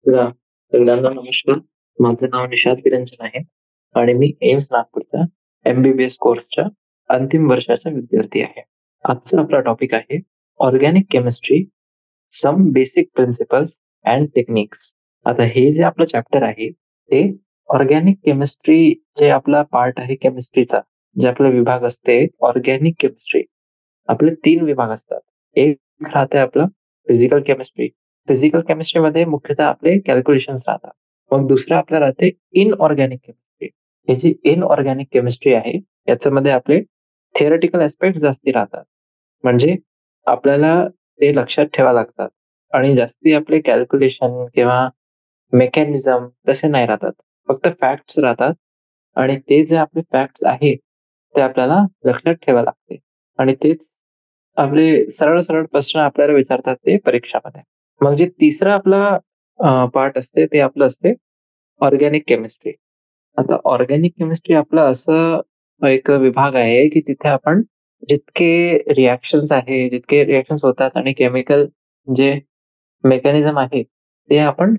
बघा, सगळ्यांना नमस्कार. माझं नाव निशांत विरंजन आहे आणि मी एम्स नागपूरच्या एम-बी-बी-एस कोर्सच्या अंतिम वर्षाचा विद्यार्थी आहे. आजचा आपला टॉपिक आहे organic chemistry, some basic principles and techniques. आता हे जे आपलं चॅप्टर आहे, ते ऑर्गॅनिक केमिस्ट्री जे आपला पार्ट आहे केमिस्ट्रीचा, जे आपला विभाग असते ऑर्गॅनिक केमिस्ट्री. आपले 3 विभाग असतात. एक राहते आपलं फिजिकल केमिस्ट्री. फिजिकल केमिस्ट्रीमध्ये मुख्यतः आपले कॅल्क्युलेशन्स राहतात. मग दुसरं आपलं राहते इनऑर्गॅनिक केमिस्ट्री. ही जी इनऑर्गॅनिक केमिस्ट्री आहे, याच्यामध्ये आपले थिअरेटिकल ॲस्पेक्ट्स जास्ती राहतात. म्हणजे आपल्याला ते लक्षात ठेवावं लागतात आणि जास्ती आपले कॅल्क्युलेशन किंवा मेकॅनिझम तसे नाही राहतात. फक्त फॅक्ट्स राहतात आणि ते जे आपले फॅक्ट्स आहे, ते आपल्याला लक्षात ठेवावे लागते आणि तेच आपले सरळ-सरळ प्रश्न आपल्याला विचारतात ते परीक्षामध्ये. मग जे तिसरं आपला पार्ट असते ते आपलं असते ऑर्गॅनिक केमिस्ट्री. आता ऑर्गॅनिक केमिस्ट्री आपलं असं एक विभाग आहे, की तिथे आपण जितके रिएक्शन्स आहे, जितके रिएक्शन्स होतात आणि केमिकल जे मेकॅनिझम आहे, ते आपण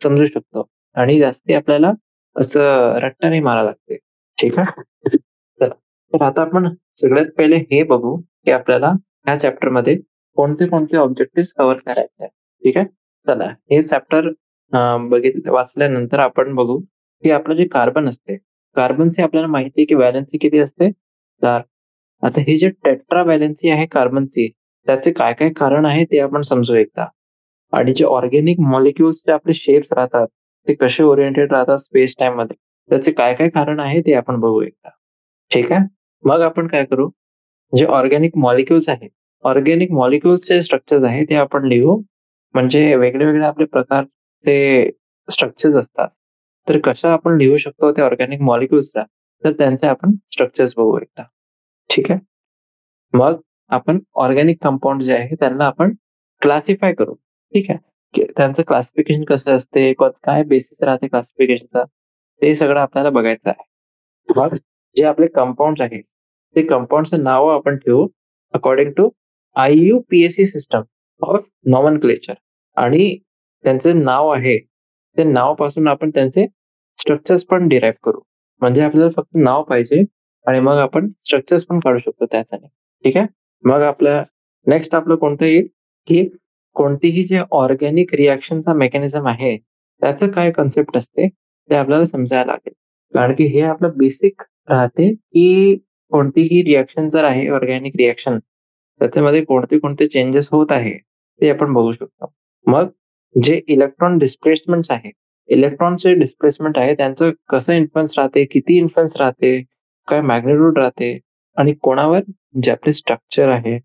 समजू शकतो आणि जास्ती आपल्याला असं रट्टा नाही मारावं लागते. ठीक आहे? चला. तर आता आपण सगळ्यात पहिले हे बघू, की आपल्याला ह्या चॅप्टरमध्ये कोणते-कोणते ऑब्जेक्टिव्हज कव्हर करायचे आहेत. ठीक आहे? चला हे चॅप्टर वाचल्यानंतर आपण बघू, की आपलं जे कार्बन असते, कार्बनची आपल्याला माहिती आहे, की व्हॅलेन्सी किती असते? 4. आता ही जी टेट्रा व्हॅलेन्सी आहे कार्बनची, त्याचे काय-काय कारण आहे ते आपण समजू एकदा. आणि जे ऑर्गॅनिक मॉलिक्युल्सचे आपले शेप्स राहतात, ते कसे ओरिएंटेड राहतात स्पेस टाईममध्ये, त्याचे काय-काय कारण आहे ते आपण बघू एकदा. ठीक आहे? मग आपण काय करू, जे ऑर्गॅनिक मॉलिक्युल्स आहेत, ऑर्गॅनिक मॉलिक्युल्सचे स्ट्रक्चर्स आहे ते आपण लिहू. म्हणजे वेगळे-वेगळे आपले प्रकारचे स्ट्रक्चर्स असतात. तर कसं आपण लिहू शकतो ते ऑर्गॅनिक मॉलिक्युल्सला, तर त्यांचे आपण स्ट्रक्चर्स बघू एकदा. ठीक आहे? मग आपण ऑर्गॅनिक कंपाउंड जे आहे त्यांना आपण क्लासिफाय करू. ठीक आहे? की त्यांचं क्लासिफिकेशन कसं असते, काय बेसिस राहते क्लासिफिकेशनचा, ते सगळं आपल्याला बघायचं आहे. मग जे आपले कंपाउंड्स आहेत, ते कंपाउंड्सचं नावं आपण ठेवू according to IUPAC system of nomenclature आणि त्यांचं नाव आहे, ते नावापासून आपण त्यांचे स्ट्रक्चर्स पण डिराईव्ह करू. म्हणजे आपल्याला फक्त नाव पाहिजे आणि मग आपण स्ट्रक्चर्स पण काढू शकतो त्याच्याने. ठीक आहे? मग नेक्स्ट आपलं कोणतं येईल, की कोणतीही जे ऑर्गॅनिक रिएक्शनचा मेकॅनिझम आहे, त्याचं काय कन्सेप्ट असते, ते आपल्याला समजायला लागेल. कारण की हे आपलं बेसिक राहते, की कोणतीही रिएक्शन जर आहे ऑर्गॅनिक रिएक्शन, त्याच्यामध्ये कोणते-कोणते चेंजेस होत आहे, ते आपण बघू शकतो. मग जे इलेक्ट्रॉन डिस्प्लेसमेंट्स आहे, इलेक्ट्रॉनचे डिस्प्लेसमेंट आहे, त्यांचं कसं इन्फ्लुअन्स राहते, किती इन्फ्लुअन्स राहते, काय मॅग्निट्यूड राहते आणि कोणावर जे आपले स्ट्रक्चर आहे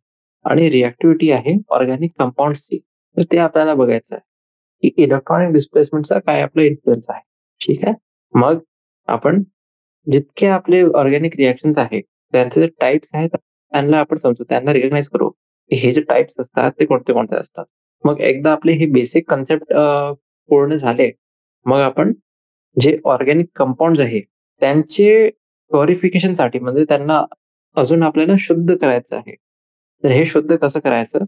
आणि रिएक्टिव्हिटी आहे ऑर्गॅनिक कंपाउंड्सची, तर ते आपल्याला बघायचं आहे, की इलेक्ट्रॉनिक डिस्प्लेसमेंटचा काय आपला इन्फ्लुअन्स आहे. ठीक आहे? मग आपण जितके आपले ऑर्गॅनिक रिएक्शन्स आहेत, त्यांचे जे टाइप्स आहेत, त्यांना आपण समजू, त्यांना रिकॉग्नाइज करू, की हे जे टाइप्स असतात ते कोणते-कोणते असतात. मग एकदा आपले हे बेसिक कन्सेप्ट पूर्ण झाले, मग आपण जे ऑर्गॅनिक कंपाउंड्स आहे, त्यांचे प्युरिफिकेशनसाठी म्हणजे त्यांना अजून आपल्याला शुद्ध करायचं आहे. तर हे शुद्ध कसं करायचं?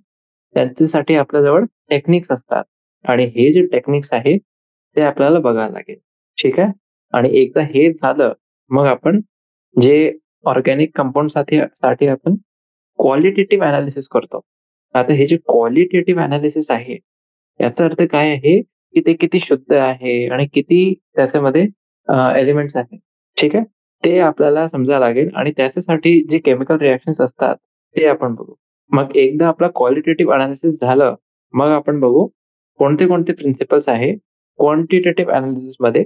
त्यांच्यासाठी आपल्याजवळ टेक्निक्स असतात आणि हे जे टेक्निक्स आहे, ते आपल्याला बघावं लागेल. ठीक आहे? आणि एकदा हे झालं, मग आपण जे ऑर्गॅनिक कंपाउंडसाठी साठी आपण क्वालिटेटिव्ह एनालिसिस करतो. आता हे जे क्वालिटेटिव्ह एनालिसिस आहे, याचा अर्थ काय आहे, की ते किती शुद्ध आहे आणि किती त्याच्यामध्ये एलिमेंट्स आहेत. ठीक आहे? ते आपल्याला समजायला लागेल आणि त्याच्यासाठी जे केमिकल रिएक्शन्स असतात, ते आपण बघू. मग एकदा आपला क्वालिटेटिव्ह एनालिसिस झालं, मग आपण बघू कोणते-कोणते प्रिन्सिपल्स आहे क्वांटिटेटिव्ह एनालिसिसमध्ये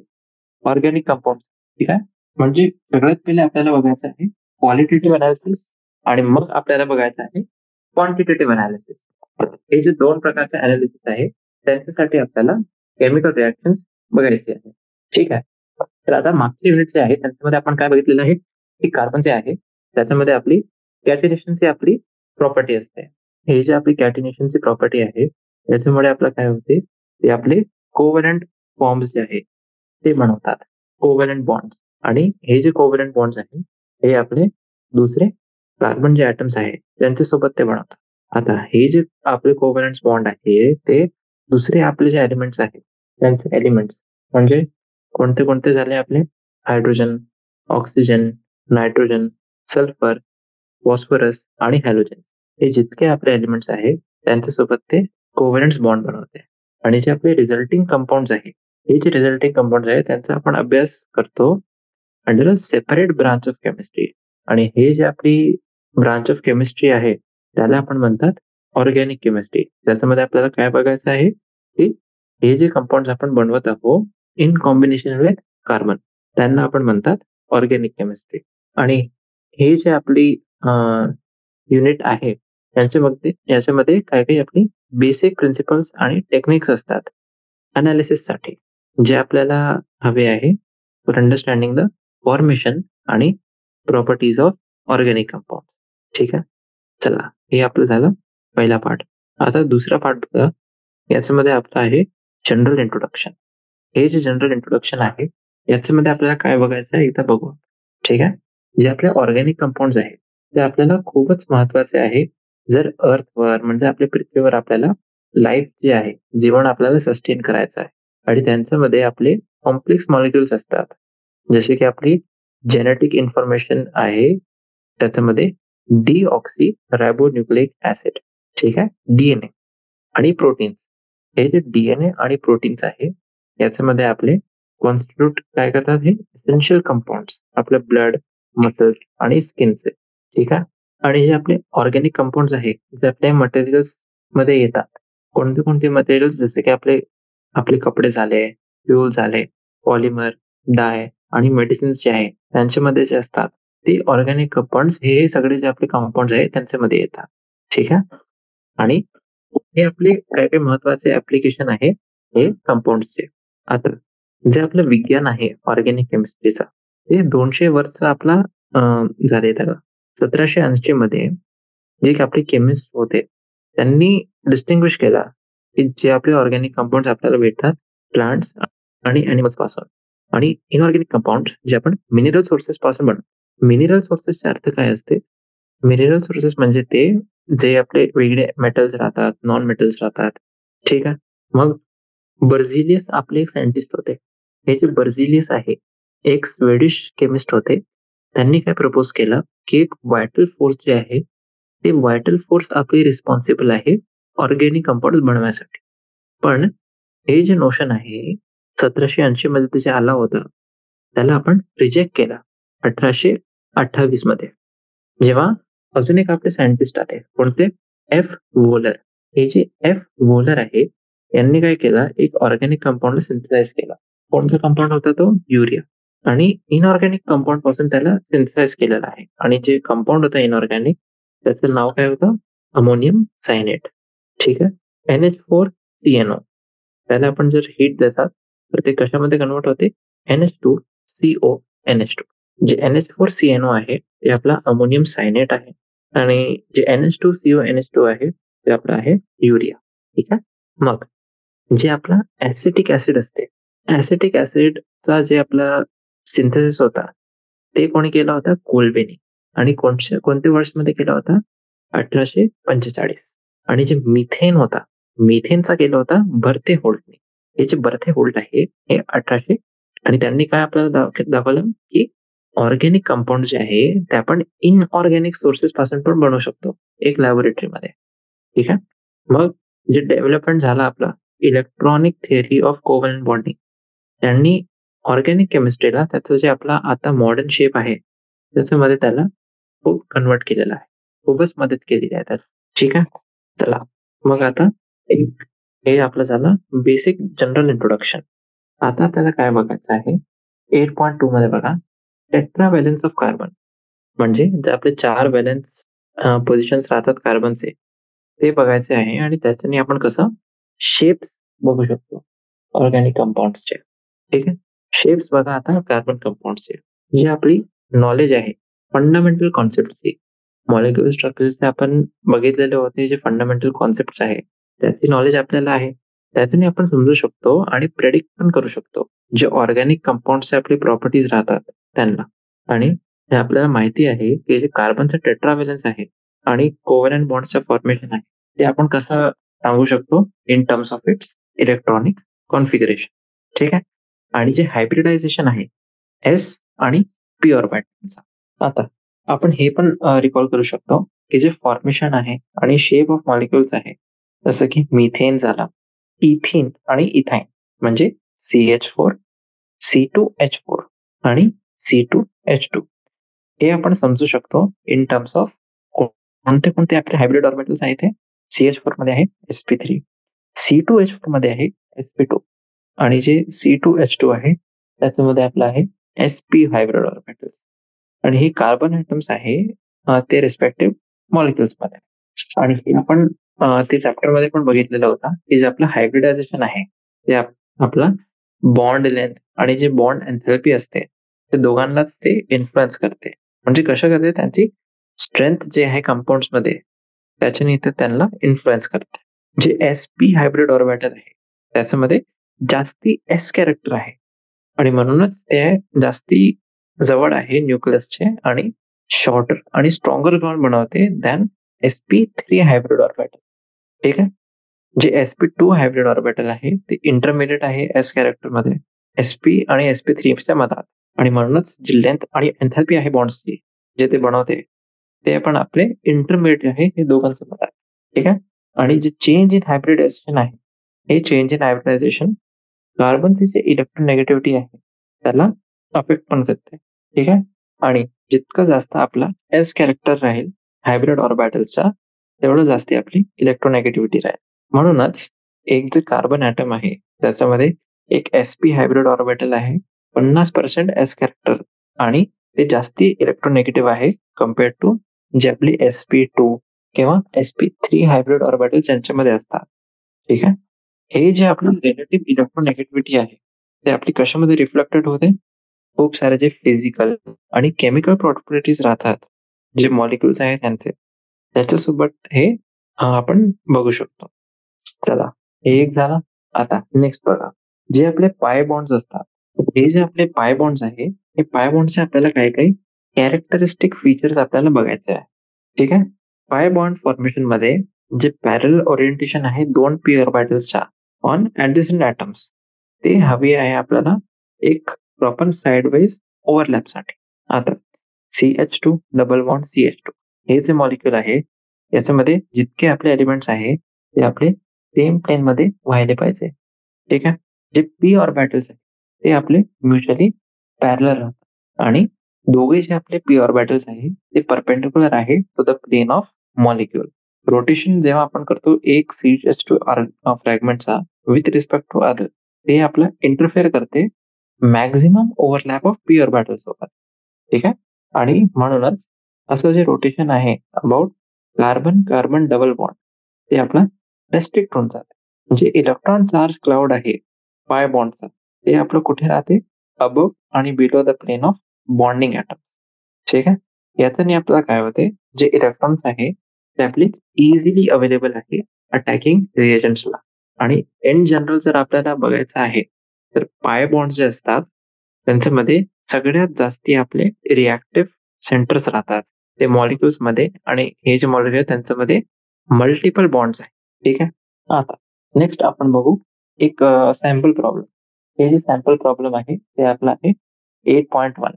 ऑर्गॅनिक कंपाउंड. ठीक आहे? म्हणजे सगळ्यात पहिले आपल्याला बघायचं आहे क्वालिटेटिव्ह एनालिसिस आणि मग आपल्याला बघायचं आहे क्वांटिटेटिव्ह एनालिसिस. हे जे 2 प्रकारचे एनालिसिस आहे, त्यांच्यासाठी आपल्याला केमिकल रिएक्शन्स बघायचे आहे. ठीक आहे? तर आता मागचे युनिट जे आहे, त्यांच्यामध्ये आपण काय बघितलेलं आहे, की कार्बन जे आहे, त्याच्यामध्ये आपली कॅटिनेशनची आपली प्रॉपर्टी असते. हे जे आपली कॅटिनेशनची प्रॉपर्टी आहे, त्याच्यामुळे आपलं काय होते, ते आपले कोव्हॅलंट फॉर्म्स जे आहेत, ते बनवतात. कोव्हॅलंट बॉन्ड्स आणि हे जे कोव्हॅलंट बॉन्ड्स आहेत, हे आपले दुसरे कार्बन जे ॲटम्स आहेत, त्यांच्यासोबत ते बनवतात. आता हे जे आपले कोव्हॅलंट बॉन्ड आहे, ते दुसरे आपले जे एलिमेंट्स आहेत, त्यांचे एलिमेंट्स म्हणजे कोणते कोणते झाले आपले hydrogen, oxygen, nitrogen, sulphur, phosphorus आणि हॅलोजन. हे जितके आपले एलिमेंट्स आहेत त्यांच्यासोबत ते कोव्हॅलेंट बॉन्ड बनवते. आणि जे आपले रिझल्टिंग कंपाऊंड्स आहे, हे जे रिझल्टिंग कंपाऊंड्स आहे त्यांचा आपण अभ्यास करतो under a separate branch of chemistry. आणि हे जे आपली ब्रांच ऑफ केमिस्ट्री आहे त्याला आपण म्हणतात ऑर्गॅनिक केमिस्ट्री. त्याच्यामध्ये आपल्याला काय बघायचं आहे की हे जे कंपाऊंड आपण बनवत आहोत इन कॉम्बिनेशन विथ कार्बन, त्यांना आपण म्हणतात ऑर्गॅनिक केमिस्ट्री. आणि हे जे आपली युनिट आहे याच्यामध्ये काही काही आपली बेसिक प्रिन्सिपल्स आणि टेक्निक्स असतात अनालिसिस साठी, जे आपल्याला हवे आहे फॉर अंडरस्टँडिंग द फॉर्मेशन आणि प्रॉपर्टीज ऑफ ऑर्गॅनिक कंपाऊंड. ठीक आहे, चला हे आपलं झालं पहिला पार्ट. आता दुसरा पार्ट बघा, याच्यामध्ये आपलं आहे जनरल इंट्रोडक्शन. हे जे जनरल इंट्रोडक्शन आहे याच्यामध्ये आपल्याला काय बघायचं आहे एकदा बघू. ठीक आहे, जे आपले ऑर्गॅनिक कंपाऊंड आहे ते आपल्याला खूपच महत्वाचे आहे. जर अर्थवर म्हणजे आपल्या पृथ्वीवर आपल्याला लाईफ जे आहे, जीवन आपल्याला सस्टेन करायचं आहे, आणि त्यांच्यामध्ये आपले कॉम्प्लेक्स मॉलिक्युल्स असतात, जसे की आपली जेनेटिक इन्फॉर्मेशन आहे त्याच्यामध्ये डीऑक्सी रायबोन्यूक्लिक ऍसिड. ठीक आहे, डीएनए आणि प्रोटीन्स. हे जे डीएनए आणि प्रोटीन्स आहे याच्यामध्ये आपले कॉन्स्टिट्यूट काय करतात, हे एसेन्शियल कंपाऊंड आपले ब्लड, मसल्स आणि स्किनचे. ठीक आहे, आणि हे आपले ऑर्गॅनिक कंपाऊंड आहे जे आपल्या मटेरियल्स मध्ये येतात. कोणते कोणते मटेरियल्स, जसे की आपले आपले कपडे झाले, फ्युल झाले, पॉलिमर, डाय आणि मेडिसिन्स जे आहे त्यांच्यामध्ये जे असतात ते ऑर्गॅनिक कंपाऊंड, हे सगळे जे आपले कंपाऊंड आहे त्यांच्यामध्ये येतात. ठीक आहे, आणि हे आपले काही काही महत्वाचे ऍप्लिकेशन आहे हे कंपाऊंडचे. आता जे आपलं विज्ञान आहे ऑर्गॅनिक केमिस्ट्रीचा, ते 200 वर्षचा आपला झाले. त्याला 1780 मध्ये जे की आपले केमिस्ट होते त्यांनी डिस्टिंग्विश केला की जे आपले ऑर्गॅनिक कंपाऊंड आपल्याला भेटतात प्लांट्स आणि अॅनिमल्स पासून, आणि इनऑर्गॅनिक कंपाऊंड जे आपण मिनरल सोर्सेस पासून बनवतो. मिनरल सोर्सेसचे अर्थ काय असते? मिनरल सोर्सेस म्हणजे ते जे आपले वेगळे मेटल्स राहतात, नॉन मेटल्स राहतात. ठीक आहे, मग बर्झिलियस आपले एक सायंटिस्ट होते. हे जे बर्झिलियस आहे एक स्वेडिश केमिस्ट होते. त्यांनी काय प्रपोज केलं की एक व्हायटल फोर्स जे आहे ते व्हायटल फोर्स आपली रिस्पॉन्सिबल आहे ऑर्गॅनिक कंपाऊंड बनवण्यासाठी. पण हे जे नोशन आहे 1780 मध्ये ते जे आला होता त्याला आपण रिजेक्ट केला 1828 मध्ये, जेव्हा अजून एक आपले सायंटिस्ट आले. कोणते? F volar. हे जे एफ वोलर आहे यांनी काय केलं, एक ऑर्गॅनिक कंपाऊंड सिंथेसाइज केला. कोणता कंपाऊंड होता तो? युरिया. आणि इनऑर्गॅनिक कंपाऊंड पासून त्याला सिंथेसाइज केलेला आहे. आणि जे कंपाऊंड होतं इनऑर्गॅनिक त्याचं नाव काय होतं? Ammonium cyanate. ठीक आहे, NH4CNO. त्याला आपण जर हीट देतात तर ते कशामध्ये कन्वर्ट होते? NH2CONH2. जे NH4CNO आहे ते आपला अमोनियम सायनेट आहे, आणि जे NH2CONH2 आहे ते आपलं आहे युरिया. ठीक आहे, मग जे आपला ऍसिटिक ऍसिड असते, ऍसिटिक ऍसिडचा जे आपला सिंथेसिस होता ते कोणी केला होता? कोल्बेनी. आणि कोणत्या वर्षमध्ये केला होता? 1845. आणि जे मिथेन होता, मिथेनचा केला होता बर्थे होल्टने. हे जे बर्थे होल्ट आहे हे 1800, आणि त्यांनी काय आपल्याला दाखवलं की ऑर्गॅनिक कंपाऊंड जे आहे ते आपण इनऑर्गॅनिक सोर्सेस पासून पण बनवू शकतो एक लॅबोरेटरीमध्ये. ठीक आहे, मग जे डेव्हलपमेंट झाला आपला electronic theory of covalent bonding, त्यांनी ऑर्गॅनिक केमिस्ट्रीला त्याचं जे आपला आता मॉडर्न शेप आहे त्याच्यामध्ये त्याला खूप कन्वर्ट केलेलं आहे, खूपच मदत केलेली आहे त्याच. ठीक आहे, चला मग आता एक हे आपलं झालं बेसिक जनरल इंट्रोडक्शन. आता आपल्याला काय बघायचं आहे 8.2 मध्ये बघा, टेट्रा व्हॅलेन्स ऑफ कार्बन. म्हणजे जे आपले 4 व्हॅलेन्स पोझिशन्स राहतात कार्बनचे ते बघायचे आहे, आणि त्याच्याने आपण कसं शेप्स बघू शकतो ऑर्गॅनिक कंपाऊंडचे. ठीक आहे, शेप्स बघा आता कार्बन कंपाऊंडचे. जी आपली नॉलेज आहे फंडामेंटल कॉन्सेप्टची, मॉलिक्युलर स्ट्रक्चरचे आपण बघितलेले होते, जे फंडामेंटल कॉन्सेप्ट आहे त्याची नॉलेज आपल्याला आहे. त्याच्याने आपण समजू शकतो आणि प्रेडिक्ट पण करू शकतो जे ऑर्गॅनिक कंपाऊंडचे आपली प्रॉपर्टीज राहतात त्यांना. आणि हे आपल्याला माहिती आहे की जे कार्बनचं टेट्राव्हॅलन्स आहे आणि कोव्हॅलेंट बॉन्डचं फॉर्मेशन आहे ते आपण कसं सांगू शकतो in terms of its electronic configuration. ठीक आहे. आणि जे हायब्रिडायझेशन आहे एस आणि पी ऑर्बिटलचा. आता आपण हे पण रिकॉल करू शकतो की जे फॉर्मेशन आहे आणि शेप ऑफ मॉलिक्युल्स आहे, जसं की मिथेन झाला, इथिन आणि इथाइन, म्हणजे CH4, C2H4 आणि C2H2. हे आपण समजू शकतो इन टर्म्स ऑफ कोणते कोणते आपले हायब्रिड ऑर्बिटल्स आहेत. ते CH4 मध्ये आहे sp3, C2H4 मध्ये आहे sp2 आणि जे C2H2 आहे त्याच्यामध्ये आपलं आहे sp हायब्रिड ऑर्बिटल्स. आणि हे कार्बन ॲटम्स आहे ते रिस्पेक्टिव्ह मॉलिक्युल्स मध्ये. आणि हे आपण ते चॅप्टर मध्ये पण बघितलेलं होतं की जे आपलं हायब्रिडायझेशन आहे ते आपला बॉन्ड लेंथ आणि जे बॉन्ड एन्थॅल्पी असते ते दोघांनाच ते इन्फ्लुएन्स करते. म्हणजे कसं करते, त्यांची स्ट्रेंथ जे आहे कंपाऊंड्स मध्ये त्याच्याने ते त्यांना इन्फ्लुएन्स करते. जे sp हायब्रिड ऑर्बिटल आहे त्याच्यामध्ये जास्ती s कॅरेक्टर आहे आणि म्हणूनच ते जास्ती जवळ आहे न्यूक्लियसचे आणि शॉर्टर आणि स्ट्रॉंगर बॉन्ड बनवते दॅन sp3 हायब्रिड ऑर्बिटल. ठीक आहे. जे sp2 हायब्रिड ऑर्बिटल आहे ते इंटरमिडिएट आहे s कॅरेक्टर मध्ये sp आणि sp3 च्या मधात. आणि म्हणूनच जी लेंथ आणि एन्थॅल्पी आहे बॉन्ड्सची जे ते बनवते ते पण आपले इंटरमिडिएट आहे हे दोघांच्या मधात. ठीक आहे. आणि जे चेंज इन हायब्रिडायझेशन आहे हे चेंज इन हायब्रिडायझेशन कार्बनची जे इलेक्ट्रोनेगेटिव्हिटी आहे त्याला अफेक्ट पण करते. ठीक आहे. आणि जितकं जास्त आपला एस कॅरेक्टर राहील हायब्रिड ऑर्बिटल्सचा तेवढं जास्ती आपली इलेक्ट्रोनेगेटिव्हिटी राहील. म्हणूनच एक जे कार्बन ॲटम आहे त्याच्यामध्ये एक sp हायब्रिड ऑर्बिटल आहे 50% एस कॅरेक्टर आणि ते जास्ती इलेक्ट्रोनेगेटिव्ह आहे कम्पेअर्ड टू जे आपली sp2 किंवा sp3 हायब्रिड ऑर्बिटल यांच्यामध्ये असतात. ठीक आहे. हे जे आपलं रिलेटिव्ह इलेक्ट्रोनेगेटिव्हिटी आहे ते आपली कशामध्ये रिफ्लेक्टेड होते, खूप सारे जे फिजिकल आणि केमिकल प्रॉपर्टीज राहतात जे मॉलिक्युल्स आहेत त्यांचे त्याच्यासोबत हे आपण बघू शकतो. चला, हे एक झालं. आता नेक्स्ट बघा, जे आपले पाय बॉन्ड्स असतात, हे जे आपले पाय बॉन्ड्स आहे हे पाय बॉन्डचे आपल्याला काही काही कॅरेक्टरिस्टिक फीचर्स आपल्याला बघायचे आहे. ठीक आहे. पाय बॉन्ड फॉर्मेशन मध्ये जे पॅरल ओरिएंटेशन आहे दोन पी ऑर्बिटल्सच्या ऑन ऍडजसंट ॲटम्स ते हवी आहे आपल्याला एक प्रॉपर साइडवाइज ओव्हरलॅपसाठी. आता CH2 डबल बॉन्ड CH2 हे जे मॉलिक्युल आहे याच्यामध्ये जितके आपले एलिमेंट्स आहे ते आपले सेम प्लेन मध्ये व्हायला पाहिजे. ठीक आहे. जे पी ऑर्बिटल्स आहेत ते आपले म्युच्युअली पॅरलल राहतात आणि दोघे जे आपले पी ऑर्बिटल्स आहे ते परपेंडिक्युलर आहे to the plane of molecule. Rotation जेव्हा आपण करतो एक CH2 फ्रॅगमेंटचा विथ रिस्पेक्ट टू अदर ते आपलं इंटरफेअर करते maximum overlap of P orbital सोबत. ठीक आहे. आणि म्हणूनच असं जे रोटेशन आहे about carbon carbon double bond ते आपलं रेस्ट्रिक्ट होऊन जाते. म्हणजे इलेक्ट्रॉन चार्ज क्लाउड आहे पाय बॉन्डचा ते आपलं कुठे राहते, अबव आणि below the plane of bonding atoms. ठीक आहे. याच्याने आपल्याला काय होते, जे इलेक्ट्रॉन्स आहे ते आपले इझिली अवेलेबल आहे अटॅकिंग रिएजंट्सला. आणि इन जनरल जर आपल्याला बघायचं आहे तर पाय बॉन्ड जे असतात त्यांच्यामध्ये सगळ्यात जास्ती आपले रिॲक्टिव्ह सेंटर्स राहतात ते मॉलिक्युल्स मध्ये. आणि हे जे मॉलिक्युल त्यांच्यामध्ये मल्टिपल बॉन्ड्स आहे. ठीक आहे. आता नेक्स्ट आपण बघू एक सॅम्पल प्रॉब्लेम. हे जे सॅम्पल प्रॉब्लेम आहे ते आपलं आहे 8.1.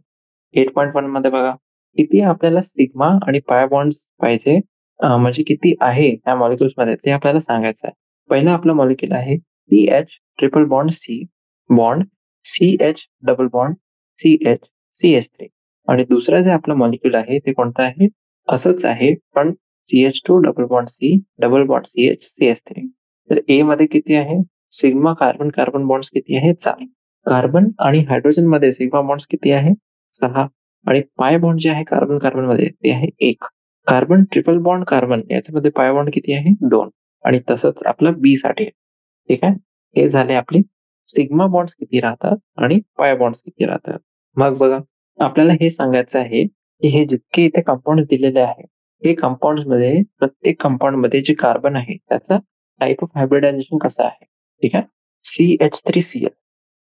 8.1 मध्ये बघा किती आपल्याला सिग्मा आणि पाय बॉन्ड्स पाहिजे, म्हणजे किती आहे या मॉलिक्युल्स मध्ये ते आपल्याला सांगायचं आहे. पहिला आपला मॉलिक्युल आहे CH triple bond C bond CH double bond CH CH3. आणि दुसरा जे आपला मॉलिक्युल आहे ते कोणतं आहे, असंच आहे पण CH2 double bond C double bond CH CH3. तर ए मध्ये किती आहे, सिग्मा कार्बन कार्बन बॉन्ड्स किती आहे 4. कार्बन आणि हायड्रोजन मध्ये सिग्मा बॉन्ड्स किती आहे 6. आणि पाय बॉन्ड जे आहे कार्बन कार्बन मध्ये ते आहे 1. कार्बन ट्रिपल बॉन्ड कार्बन याच्यामध्ये पाय बॉन्ड किती आहे 2. आणि तसंच आपलं बी साठी. ठीक आहे. हे झाले आपले सिग्मा बॉन्ड्स किती राहतात आणि पाय बॉन्ड्स किती राहतात. मग बघा आपल्याला हे सांगायचं आहे की हे जितके इथे कंपाऊंड दिलेले आहे हे कंपाऊंड मध्ये प्रत्येक कंपाऊंड मध्ये जे कार्बन आहे त्याचा टाइप ऑफ हायब्रिडायझेशन कसं आहे. ठीक आहे. CH3Cl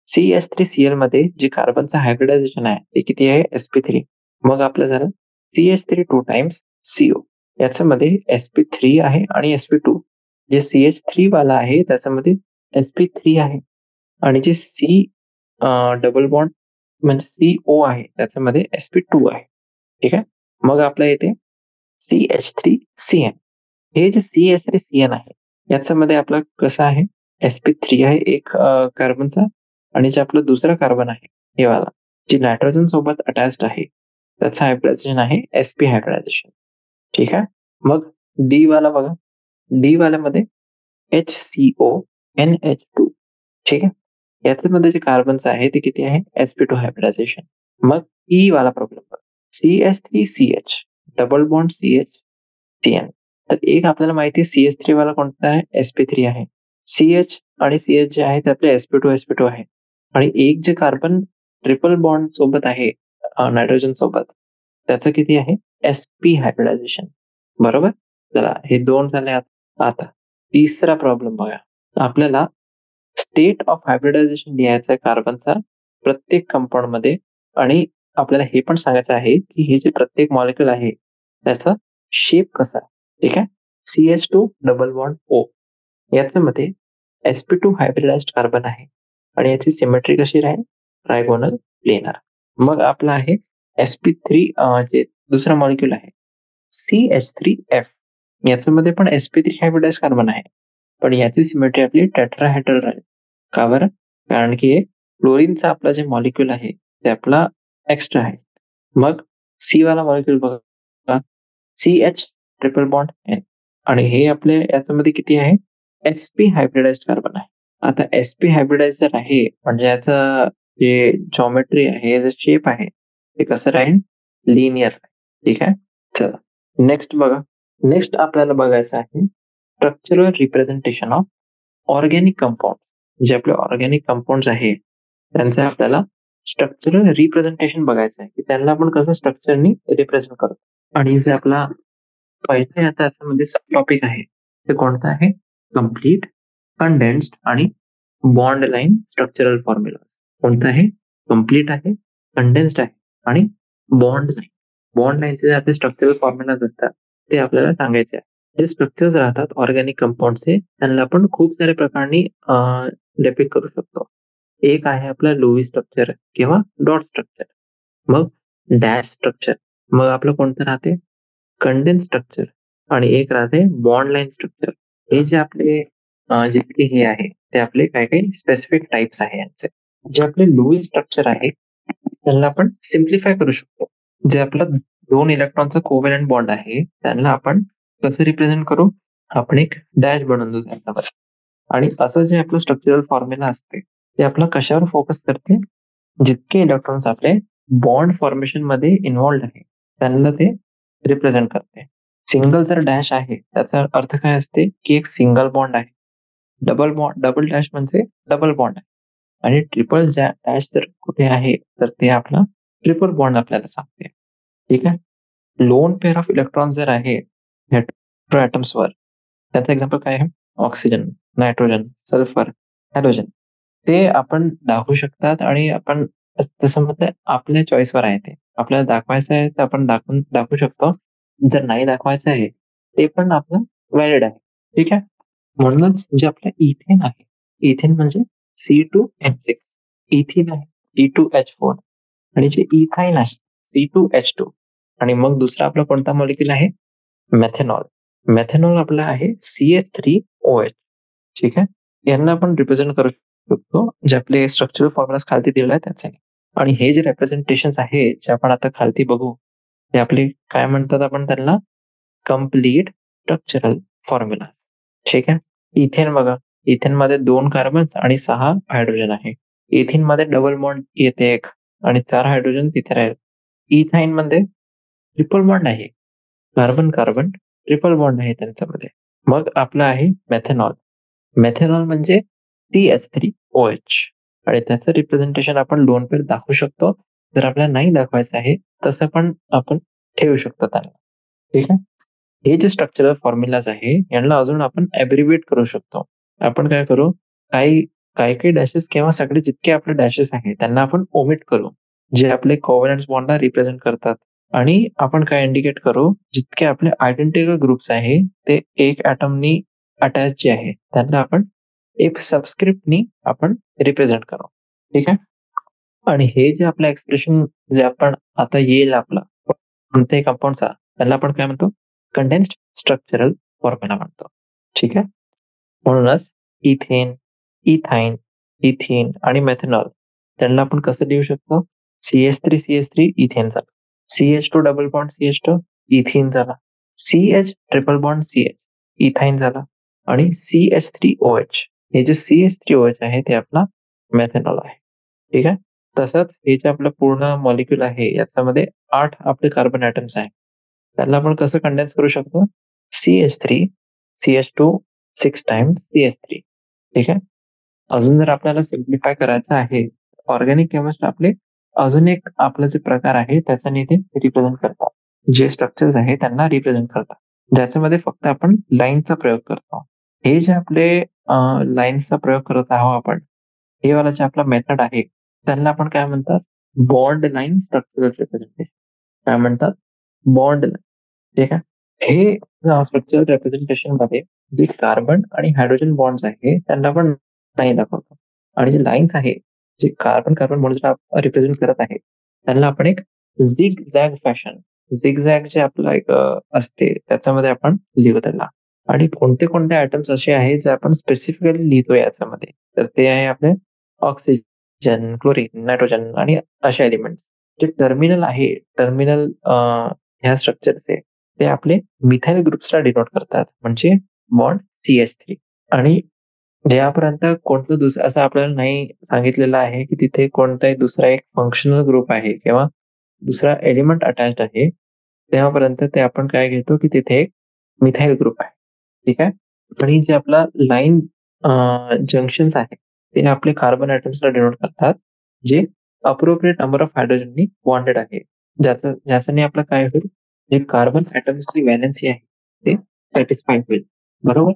CH3Cl मध्ये जे कार्बनचं हायब्रिडायझेशन आहे ते किती आहे sp3. मग आपलं झालं CH3 2 टाइम्स CO. याच्यामध्ये sp3 आहे आणि sp2. जे CH3 वाला आहे त्याच्यामध्ये sp3 आहे आणि जे सी डबल बॉन्ड म्हणजे CO आहे त्याच्यामध्ये sp2 आहे. ठीक आहे. मग आपल्या इथे CH3CN. हे जे CH3CN आहे याच्यामध्ये आपलं कसं आहे, sp3 आहे एक कार्बनचा, आणि जे आपलं दुसरा कार्बन आहे हे वाला, जे नायट्रोजन सोबत अटॅच्ड आहे त्याचं हायब्रिडायझेशन आहे sp हायब्रिडायझेशन. ठीक आहे. मग डी वाला बघा, डी वाल्यामध्ये HCONH2. ठीक आहे. याच्यामध्ये जे कार्बन्स आहे ते किती आहे, sp2 हायब्रिडायझेशन. मग ई वाला प्रॉब्लेम बघा, CH3CH डबल बॉन्ड CN. तर एक आपल्याला माहिती आहे CH3 वाला कोणता आहे, sp3 आहे. CH आणि CH जे आहे ते आपले sp2 आहे. आणि एक जे कार्बन ट्रिपल बॉन्ड सोबत आहे नायट्रोजन सोबत, त्याचं किती आहे, sp हायब्रिडायझेशन. बरोबर. चला हे 2 झाले. आता तिसरा प्रॉब्लेम बघा. आपल्याला स्टेट ऑफ हायब्रिडायझेशन लिहायचा आहे कार्बनचा प्रत्येक कंपाऊंडमध्ये, आणि आपल्याला हे पण सांगायचं आहे की हे जे प्रत्येक मॉलिक्युल आहे त्याचा शेप कसा आहे. ठीक आहे. CH2 डबल बॉन्ड O याच्यामध्ये sp2 हायब्रिडाइज्ड कार्बन आहे आणि याची सिमेट्री कशी राहील, ट्रायगोनल प्लेनर. मग आपला आहे sp3 जे दुसरा मॉलिक्युल आहे CH3F. याच्यामध्ये पण sp3 हायब्रिडाइज्ड कार्बन आहे, पण याची सिमेट्री आपली टेट्राहेड्रल राहील. का बरं? कारण की हे फ्लोरीनचा आपला जे मॉलिक्युल आहे ते आपला एक्स्ट्रा आहे. मग सी वाला मॉलिक्युल बघा, CH ट्रिपल बॉन्ड N, आणि हे आपले याच्यामध्ये किती आहे, sp हायब्रिडाइज्ड कार्बन आहे. आता sp हायब्रिडाइज्ड जर आहे म्हणजे याचं जे जॉमेट्री आहे, जे शेप आहे ते कसं राहील, लिनियर. ठीक आहे. चला नेक्स्ट बघा. नेक्स्ट आपल्याला बघायचं आहे structural representation of organic compound. जे आपले ऑर्गॅनिक कंपाऊंड्स आहे त्यांचं आपल्याला स्ट्रक्चरल रिप्रेझेंटेशन बघायचं आहे की त्यांना आपण कसं स्ट्रक्चरनी रिप्रेझेंट करतो. आणि जे आपला पहिला आता याच्यामध्ये सब टॉपिक आहे ते कोणतं आहे, कम्प्लीट, कंडेन्स्ड आणि बॉन्ड लाईन स्ट्रक्चरल फॉर्म्युला. कोणतं आहे, कम्प्लीट आहे, कंडेन्स्ड आहे आणि बॉन्ड लाईन. बॉन्ड लाईनचे जे आपले स्ट्रक्चरल फॉर्म्युलाज असतात ते आपल्याला सांगायचे आहे. जे स्ट्रक्चर्स राहतात ऑर्गॅनिक कंपाऊंडचे त्यांना आपण खूप साऱ्या प्रकारांनी डेपिक्ट करू शकतो. एक आहे आपला लुईस स्ट्रक्चर किंवा डॉट स्ट्रक्चर, मग डॅश स्ट्रक्चर, मग आपलं कोणतं राहते, कंडेन्स स्ट्रक्चर, आणि एक राहते बॉन्ड लाईन स्ट्रक्चर. हे जे आपले जितके हे आहे ते आपले काही काही स्पेसिफिक टाइप्स आहे यांचे. जे आपले लुईस स्ट्रक्चर आहे त्यांना आपण सिम्प्लिफाय करू शकतो. जे आपलं 2 इलेक्ट्रॉनचा कोव्हॅलेंट बॉन्ड आहे त्यांना आपण कसं रिप्रेझेंट करू, आपण एक डॅश बनवून देऊ त्याच्यावर. आणि असं जे आपलं स्ट्रक्चरल फॉर्म्युला असते ते आपलं कशावर फोकस करते, जितके इलेक्ट्रॉन्स आपले बॉन्ड फॉर्मेशन मध्ये इन्व्हॉल्ड आहे त्यांना ते रिप्रेझेंट करते. सिंगल जर डॅश आहे त्याचा अर्थ काय असते की एक सिंगल बॉन्ड आहे. डबल डॅश म्हणजे डबल बॉन्ड आहे, आणि ट्रिपल डॅश जर कुठे आहे तर ते आपला ट्रिपल बॉन्ड आपल्याला सांगते. ठीक आहे. लोन पेअर ऑफ इलेक्ट्रॉन जर आहे वर, त्याचं एक्झाम्पल काय आहे, ऑक्सिजन, नायट्रोजन, सल्फर, हॅलोजन, ते आपण दाखवू शकतात. आणि आपण तसं म्हणजे आपल्या चॉईसवर आहे, ते आपल्याला दाखवायचं आहे तर आपण दाखवू शकतो. जर नाही दाखवायचं आहे ते पण आपलं व्हॅलिड आहे. ठीक आहे. म्हणूनच जे आपलं इथेन आहे, इथेन म्हणजे C2H6, इथिन आहे C2H4, आणि जे इथाईन आहे C2H2, आणि मग दुसरा आपला कोणता मॉलिक्युल आहे, मेथेनॉल. मेथेनॉल आपला आहे CH3OH. ठीक आहे. यांना आपण रिप्रेझेंट करू शकतो जे आपले स्ट्रक्चरल फॉर्म्युलास खालती दिलेला आहे त्याचे. आणि हे जे रिप्रेझेंटेशन आहे जे आपण आता खालती बघू ते आपले काय म्हणतात, आपण त्यांना कम्प्लीट स्ट्रक्चरल फॉर्म्युला. ठीक आहे. इथेन बघा, इथेन मध्ये 2 कार्बन आणि 6 हायड्रोजन आहे. इथिन मध्ये डबल बॉन्ड येते एक, आणि 4 हायड्रोजन तिथे राहील. इथाईन मध्ये ट्रिपल बॉन्ड आहे, कार्बन कार्बन ट्रिपल बॉन्ड आहे त्यांच्यामध्ये. मग आपलं आहे मेथेनॉल. मेथेनॉल म्हणजे CH3OH, आणि त्याचं रिप्रेझेंटेशन आपण 2 पेअर दाखवू शकतो. जर आपल्याला नाही दाखवायचं आहे तसं पण आपण ठेवू शकतो त्यांना. ठीक आहे. हे जे स्ट्रक्चरल फॉर्म्युलाज आहे यांना अजून आपण ॲब्रिव्हिएट करू शकतो. आपण काय करू, काही काही काही डॅशेस किंवा सगळे जितके आपले डॅशेस आहे त्यांना आपण ओमिट करू, जे आपले कोव्हॅलंट बॉन्डला रिप्रेझेंट करतात. आणि आपण काय इंडिकेट करू, जितके आपले आयडेंटिकल ग्रुप्स आहे ते एक ॲटमनी अटॅच जे आहे त्यांना आपण एक सबस्क्रिप्टनी आपण रिप्रेझेंट करावं. ठीक आहे. आणि हे जे आपलं एक्सप्रेशन जे आपण आता येईल आपला कोणत्याही कंपाऊंडचा त्याला आपण काय म्हणतो? कंडेन्स्ड स्ट्रक्चरल फॉर्म्युला म्हणतो. ठीक आहे. म्हणूनच इथेन, इथाईन, इथीन आणि मेथनॉल त्यांना आपण कसं लिहू शकतो? CH3 इथेन झालं. CH2 double bond CH2 ethene झाला. CH ट्रिपल बॉन्ड CH इथाईन झाला आणि CH3OH हे जे CH3OH आहे ते आपला मेथनॉल आहे. ठीक आहे. तसंच हे जे आपलं पूर्ण मॉलिक्यूल आहे याच्यामध्ये 8 आपले कार्बन ॲटम्स आहेत. त्याला आपण कसं कंडेन्स करू शकतो? CH3, CH2, 6 times CH3. ठीक आहे. अजून जर आपल्याला सिम्प्लिफाय करायचं आहे, ऑर्गॅनिक केमिस्ट आपले अजून एक आपलं जे प्रकार आहे त्याच्याने ते रिप्रेझेंट करतात. जे स्ट्रक्चर्स आहे त्यांना रिप्रेझेंट करतात. ज्याच्यामध्ये फक्त आपण लाईनचा प्रयोग करतो. हे जे आपले लाईन्सचा प्रयोग करत आहोत आपण, हे वाला जे आपला मेथड आहे त्यांना आपण काय म्हणतात? Bond line structural representation. काय म्हणतात? Bond line. ठीक आहे. हे स्ट्रक्चरल रिप्रेझेंटेशन मध्ये जे कार्बन आणि हायड्रोजन बॉन्ड्स आहे त्यांना आपण नाही दाखवतो आणि जे लाईन्स आहे जे कार्बन कार्बन बॉन्ड्सला रिप्रेझेंट करत आहे त्यांना आपण एक झिग झॅग फॅशन झिगझॅग जे आपलं एक असते त्याच्यामध्ये आपण लिहू त्याला. आणि कोणते कोणते आयटम्स असे आहेत जे आपण स्पेसिफिकली लिहितो याच्यामध्ये, तर ते आहे आपले ऑक्सिजन, क्लोरीन, नायट्रोजन आणि असे एलिमेंट्स. जे टर्मिनल आहे, टर्मिनल ह्या स्ट्रक्चरचे ते आपले मिथाइल ग्रुप्सला डिनोट करतात, म्हणजे बॉन्ड CH3. आणि जेव्हापर्यंत कोणतं दुसरं असं आपल्याला नाही सांगितलेलं आहे की तिथे कोणताही दुसरा एक फंक्शनल ग्रुप आहे किंवा दुसरा एलिमेंट अटॅच्ड आहे, तेव्हापर्यंत ते आपण काय घेतो की तिथे एक मिथाइल ग्रुप आहे. ठीक आहे. आणि जे आपला लाईन जंक्शन्स आहेत ते आपले कार्बन ॲटम्सला डिनोट करतात, जे अप्रोप्रिएट नंबर ऑफ हायड्रोजननी बॉन्डेड आहे. ज्याच्याने आपलं काय होईल? जे कार्बन ॲटम्सची व्हॅलेन्सी आहे ते सॅटिस्फाय होईल. बरोबर?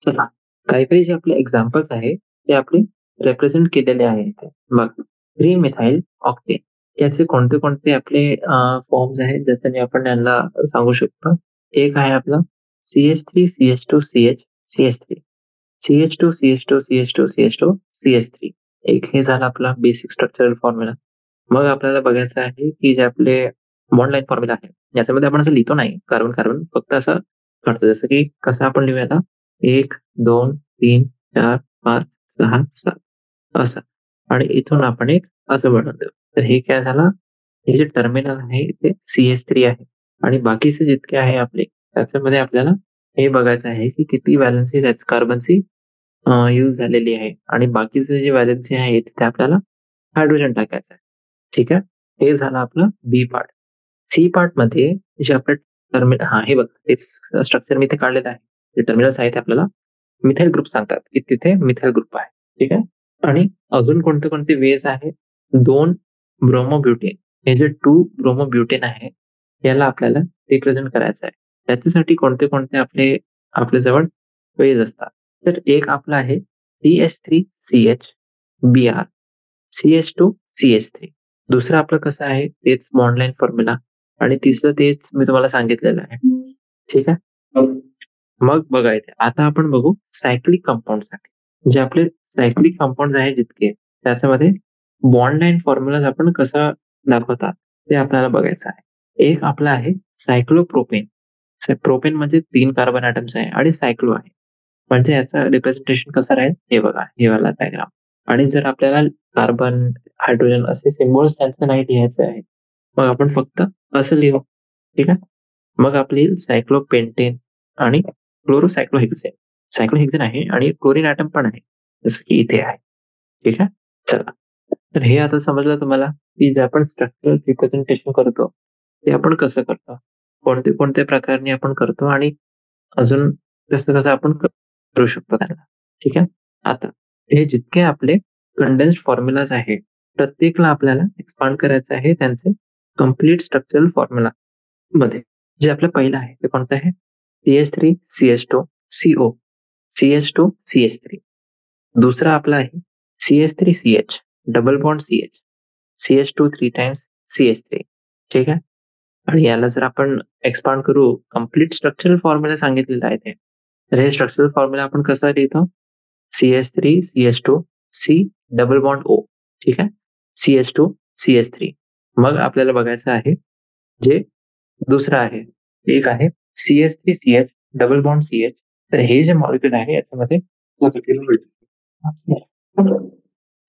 चला, काही-काही जे आपले एक्झाम्पल्स आहेत ते आपले रिप्रेझेंट केलेले आहे इथे. मग 3-मिथाइल ऑक्टेन याचे कोणते-कोणते आपले फॉर्म्स आहेत ज्याच्याने आपण यांना सांगू शकतो. एक आहे आपला CH3CH2CH CH3. CH2CH2CH2CH2 CH3. एक हे झालं आपला बेसिक स्ट्रक्चरल फॉर्म्युला. मग आपल्याला बघायचं आहे की जे आपले बॉन्ड लाईन फॉर्म्युला आहे याच्यामध्ये आपण असं लिहितो नाही कार्बन कार्बन, फक्त असं काढतो. जसं की कसं आपण लिहूया आता? 1, 2, 3, 4, 5, 6, 7 असं. आणि इथून आपण एक असं बनवतो. तर हे काय झालं? हे जे टर्मिनल आहे ते CH3 आहे आणि बाकीचे जितके आहे आपले त्याच्यामध्ये आपल्याला हे बघायचं आहे की किती व्हॅलेन्सी त्याच कार्बनची यूज झालेली आहे आणि बाकीचे जे व्हॅलेन्सी आहे तिथे आपल्याला हायड्रोजन टाकायचं आहे. ठीक आहे. हे झालं आपलं बी पार्ट. सी पार्ट मध्ये जे आपलं टर्मिनल हे बघ तेच स्ट्रक्चर मी इथे काढलेलं आहे. जे टर्मिनल्स आहेत आपल्याला मिथाइल ग्रुप सांगतात की तिथे मिथाइल ग्रुप आहे. ठीक आहे. आणि अजून कोणते कोणते वेज आहेत? 2 ब्रोमोब्युटेन हे जे 2 ब्रोमोब्युटेन आहे याला आपल्याला रिप्रेझेंट करायचं आहे. त्याच्यासाठी कोणते कोणते आपल्या जवळ वेज असतात? तर एक आपला आहे CH3CH Br CH2CH3. दुसरं आपलं कसं आहे? तेच बॉन्ड लाईन फॉर्म्युला आणि तिसरं तेच मी तुम्हाला सांगितलेलं आहे. ठीक आहे. मग बघा इथे आता आपण बघू सायक्लिक कंपाऊंडसाठी. जे आपले सायक्लिक कंपाऊंड आहे जितके त्याच्यामध्ये बॉन्ड लाईन फॉर्म्युला आपण कसा दाखवतात ते आपल्याला बघायचं आहे. एक आपला आहे सायक्लोप्रोपेन. प्रोपेन म्हणजे 3 कार्बन ॲटम्स आहे आणि सायक्लो आहे. म्हणजे याचं रिप्रेझेंटेशन कसं राहील? हे बघा, हे वाला डायग्राम. आणि जर आपल्याला कार्बन, हायड्रोजन असे सिम्बॉल्स त्यांचं नाही लिहायचं आहे, मग आपण फक्त असं लिहू. ठीक आहे. मग आपली सायक्लोपेंटेन आणि क्लोरोसायक्लोहेक्सेन. सायक्लोहेक्सेन आहे आणि क्लोरीन ॲटम पण आहे, जसं की इथे आहे. ठीक आहे. चला, तर हे आता समजलं तुम्हाला की जे आपण स्ट्रक्चरल रिप्रेझेंटेशन करतो ते आपण कसं करतो, कोणते कोणत्या प्रकारे आपण करतो आणि अजून कसं कसं आपण करू शकतो त्यांना. ठीक आहे. आता हे जितके आपले कंडेन्स्ड फॉर्म्युलाज आहे प्रत्येकला आपल्याला एक्सपांड करायचं आहे त्यांचे कम्प्लीट स्ट्रक्चरल फॉर्म्युला मध्ये. जे आपलं पहिलं आहे ते कोणतं आहे? CH3CH2CO CH2CH3. दुसरा आपला आहे CH3CH double bond CH CH2 3 times CH3. ठीक आहे. आणि याला जर आपण एक्सपांड करू, कम्प्लीट स्ट्रक्चरल फॉर्म्युला सांगितलेला आहे ते. तर हे स्ट्रक्चरल फॉर्म्युला आपण कसा लिहितो? CH3 CH2 C double bond O. ठीक आहे. CH2 CH3. मग आपल्याला बघायचं आहे जे दुसरं आहे. एक आहे CH3CH डबल बॉन्ड CH. तर हे जे मॉलिक्यूल आहे याच्यामध्ये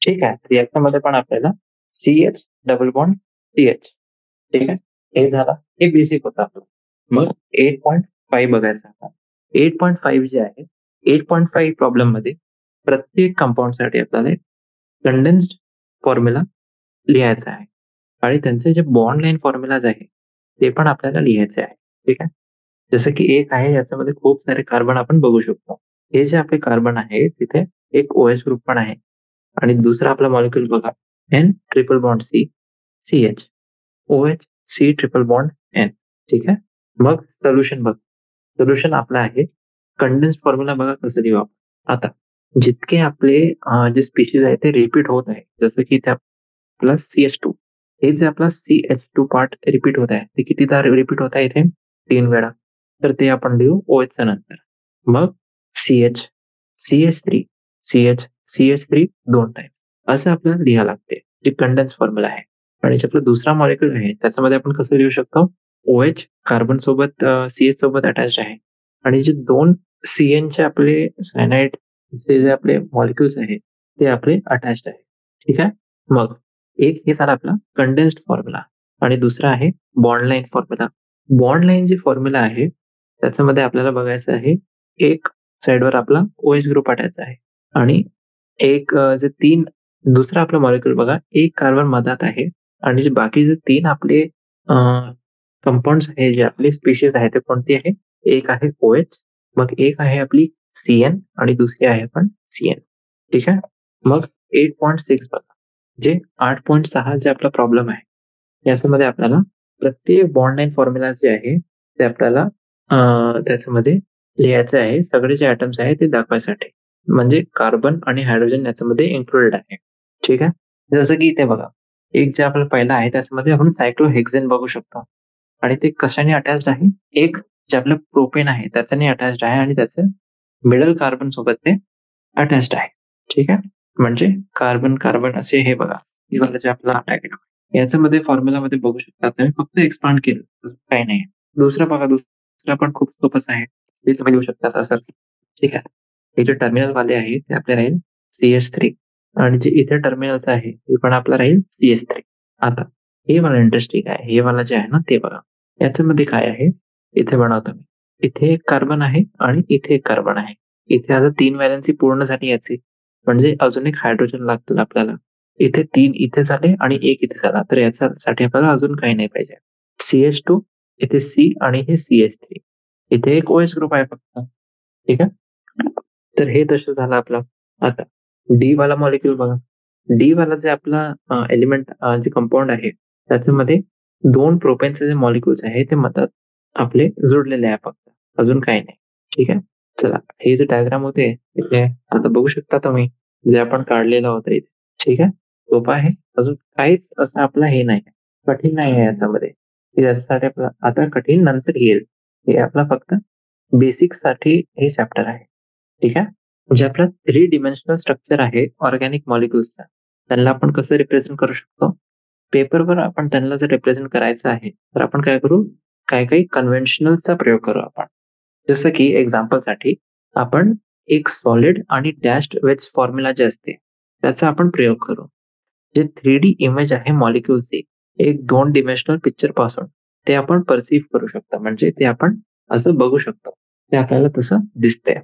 ठीक आहे. तर याच्यामध्ये पण आपल्याला CH डबल बॉन्ड CH. ठीक आहे. हे झालं. हे बेसिक होतं आपलं. मग 8.5 बघायचं आता. 8.5 जे आहे 8.5 प्रॉब्लेम मध्ये प्रत्येक कंपाऊंडसाठी आपल्याला एक कंडेन्स्ड फॉर्म्युला लिहायचा आहे आणि त्यांचे जे बॉन्ड लाईन फॉर्म्युलाज आहे ते पण आपल्याला लिहायचे आहे. ठीक आहे. जसं की एक आहे याच्यामध्ये खूप सारे कार्बन आपण बघू शकतो. हे जे आपले कार्बन आहे तिथे एक OH ग्रुप पण आहे आणि दुसरा आपला मॉलिक्यूल बघा N triple bond C CH OH C triple bond N. ठीक आहे. मग सोल्युशन बघ. सोल्युशन आपलं आहे कंडेन्स फॉर्म्युला बघा कसं लिहू आपण. आता जितके आपले जे स्पीशीज आहे ते रिपीट होत आहे जसं की त्या प्लस CH2 हे जे आपला CH2 पार्ट रिपीट होत आहे ते कितीदा रिपीट होत आहे इथे 3 वेळा. तर ते आपण लिहू OH च्या नंतर. मग CH CH3 CH CH3 2 time असं आपल्याला लिहावं लागते जे कंडेन्स फॉर्म्युला आहे. आणि जे आपला दुसरा मॉलिक्यूल आहे त्याच्यामध्ये आपण कसं लिहू शकतो OH कार्बन सोबत CH सोबत अटॅच आहे आणि जे दोन CN चे आपले सायनाइड जे आपले मॉलिक्युल्स आहेत ते आपले अटॅच्ड आहे. ठीक आहे. मग एक हे झाला आपला कंडेन्स्ड फॉर्म्युला आणि दुसरा आहे bond line formula. Bond line जे फॉर्म्युला आहे त्याच्यामध्ये आपल्याला बघायचं आहे एक साइडवर आपला OH ग्रुप अटॅच आहे आणि एक जे तीन दुसरा आपला मॉलिक्यूल बघा एक कार्बन मधात आहे आणि जे बाकी जे तीन आपले कंपाऊंड्स आहे जे आपले स्पीशीज आहे ते कोणती आहे एक आहे OH मग एक आहे आपली CN आणि दुसरी आहे पण CN. ठीक आहे. मग 8.6 बघा जे 8.6 जे आपला प्रॉब्लेम आहे याच्यामध्ये आपल्याला प्रत्येक बॉन्ड लाईन फॉर्म्युला जे आहे ते आपल्याला त्याच्यामध्ये लिहायचं आहे सगळे जे ऍटम्स आहे ते दाखवायसाठी म्हणजे कार्बन आणि हायड्रोजन याच्यामध्ये इन्क्लुडेड आहे. ठीक आहे. जसं की इथे बघा एक जे आपला पहिला आहे त्याच्यामध्ये आपण सायक्लोहेक्झेन बघू शकतो आणि ते कशाने अटॅच्ड आहे एक जे आपलं प्रोपेन आहे त्याच्याने अटॅच्ड आहे आणि त्याचं मिडल कार्बन सोबत ते अटॅच्ड आहे. ठीक आहे. म्हणजे कार्बन कार्बन असे हे बघा जे आपला डायग्राम याच्यामध्ये फॉर्म्युलामध्ये बघू शकता तुम्ही फक्त एक्सपांड केलं काही नाही. दुसरा बघा दुसरा पण खूप सोपंच आहे ते तुम्ही लिहू शकता असं. ठीक आहे. हे जे टर्मिनल वाले आहे ते आपले राहील CH3 आणि जे इथे टर्मिनलचं आहे ते पण आपलं राहील CH3. आता हे मला इंटरेस्टिंग आहे हे मला जे आहे ना ते बघा याच्यामध्ये काय आहे इथे बनवतो मी. इथे एक कार्बन आहे आणि इथे एक कार्बन आहे. इथे आता 3 व्हॅलेन्सी पूर्ण झाली याची म्हणजे अजून एक हायड्रोजन लागतील आपल्याला. इथे 3 इथे झाले आणि एक इथे झाला तर याच्यासाठी आपल्याला अजून काही नाही पाहिजे. CH2 इथे C आणि हे CH3 इथे एक OH ग्रुप आहे फक्त. ठीक आहे. तर हे तसं झालं आपलं. आता डी वाला मॉलिक्यूल बघा. डी वाला जे आपला एलिमेंट जे कंपाऊंड आहे त्याच्यामध्ये 2 प्रोपेनचे जे मॉलिक्युल्स आहे ते मधात आपले जोडलेले आहे फक्त अजून काही नाही. ठीक आहे. चला हे जे डायग्राम होते इथे आता बघू शकता तुम्ही जे आपण काढलेलं होतं इथे. ठीक आहे. सोपं आहे अजून काहीच असं आपलं हे नाही कठीण नाही आहे याच्यामध्ये. याच्यासाठी आपलं आता कठीण नंतर येईल. हे आपलं फक्त बेसिक साठी हे चॅप्टर आहे. ठीक आहे. म्हणजे आपला 3 डिमेन्शनल स्ट्रक्चर आहे ऑर्गॅनिक मॉलिक्युल्सचा त्यांना आपण कसं रिप्रेझेंट करू शकतो पेपरवर आपण त्यांना जर रिप्रेझेंट करायचं आहे तर आपण काय करू काही काही कन्व्हेन्शनलचा प्रयोग करू आपण. जसं की एक्झाम्पलसाठी आपण एक सॉलिड आणि डॅश्ड वेज फॉर्म्युला जे असते त्याचा आपण प्रयोग करू. जे 3D इमेज आहे मॉलिक्युलचे एक 2 डिमेन्शनल पिक्चर पासून ते आपण परसिव्ह करू शकतो म्हणजे ते आपण असं बघू शकतो ते आपल्याला तसं दिसतंय.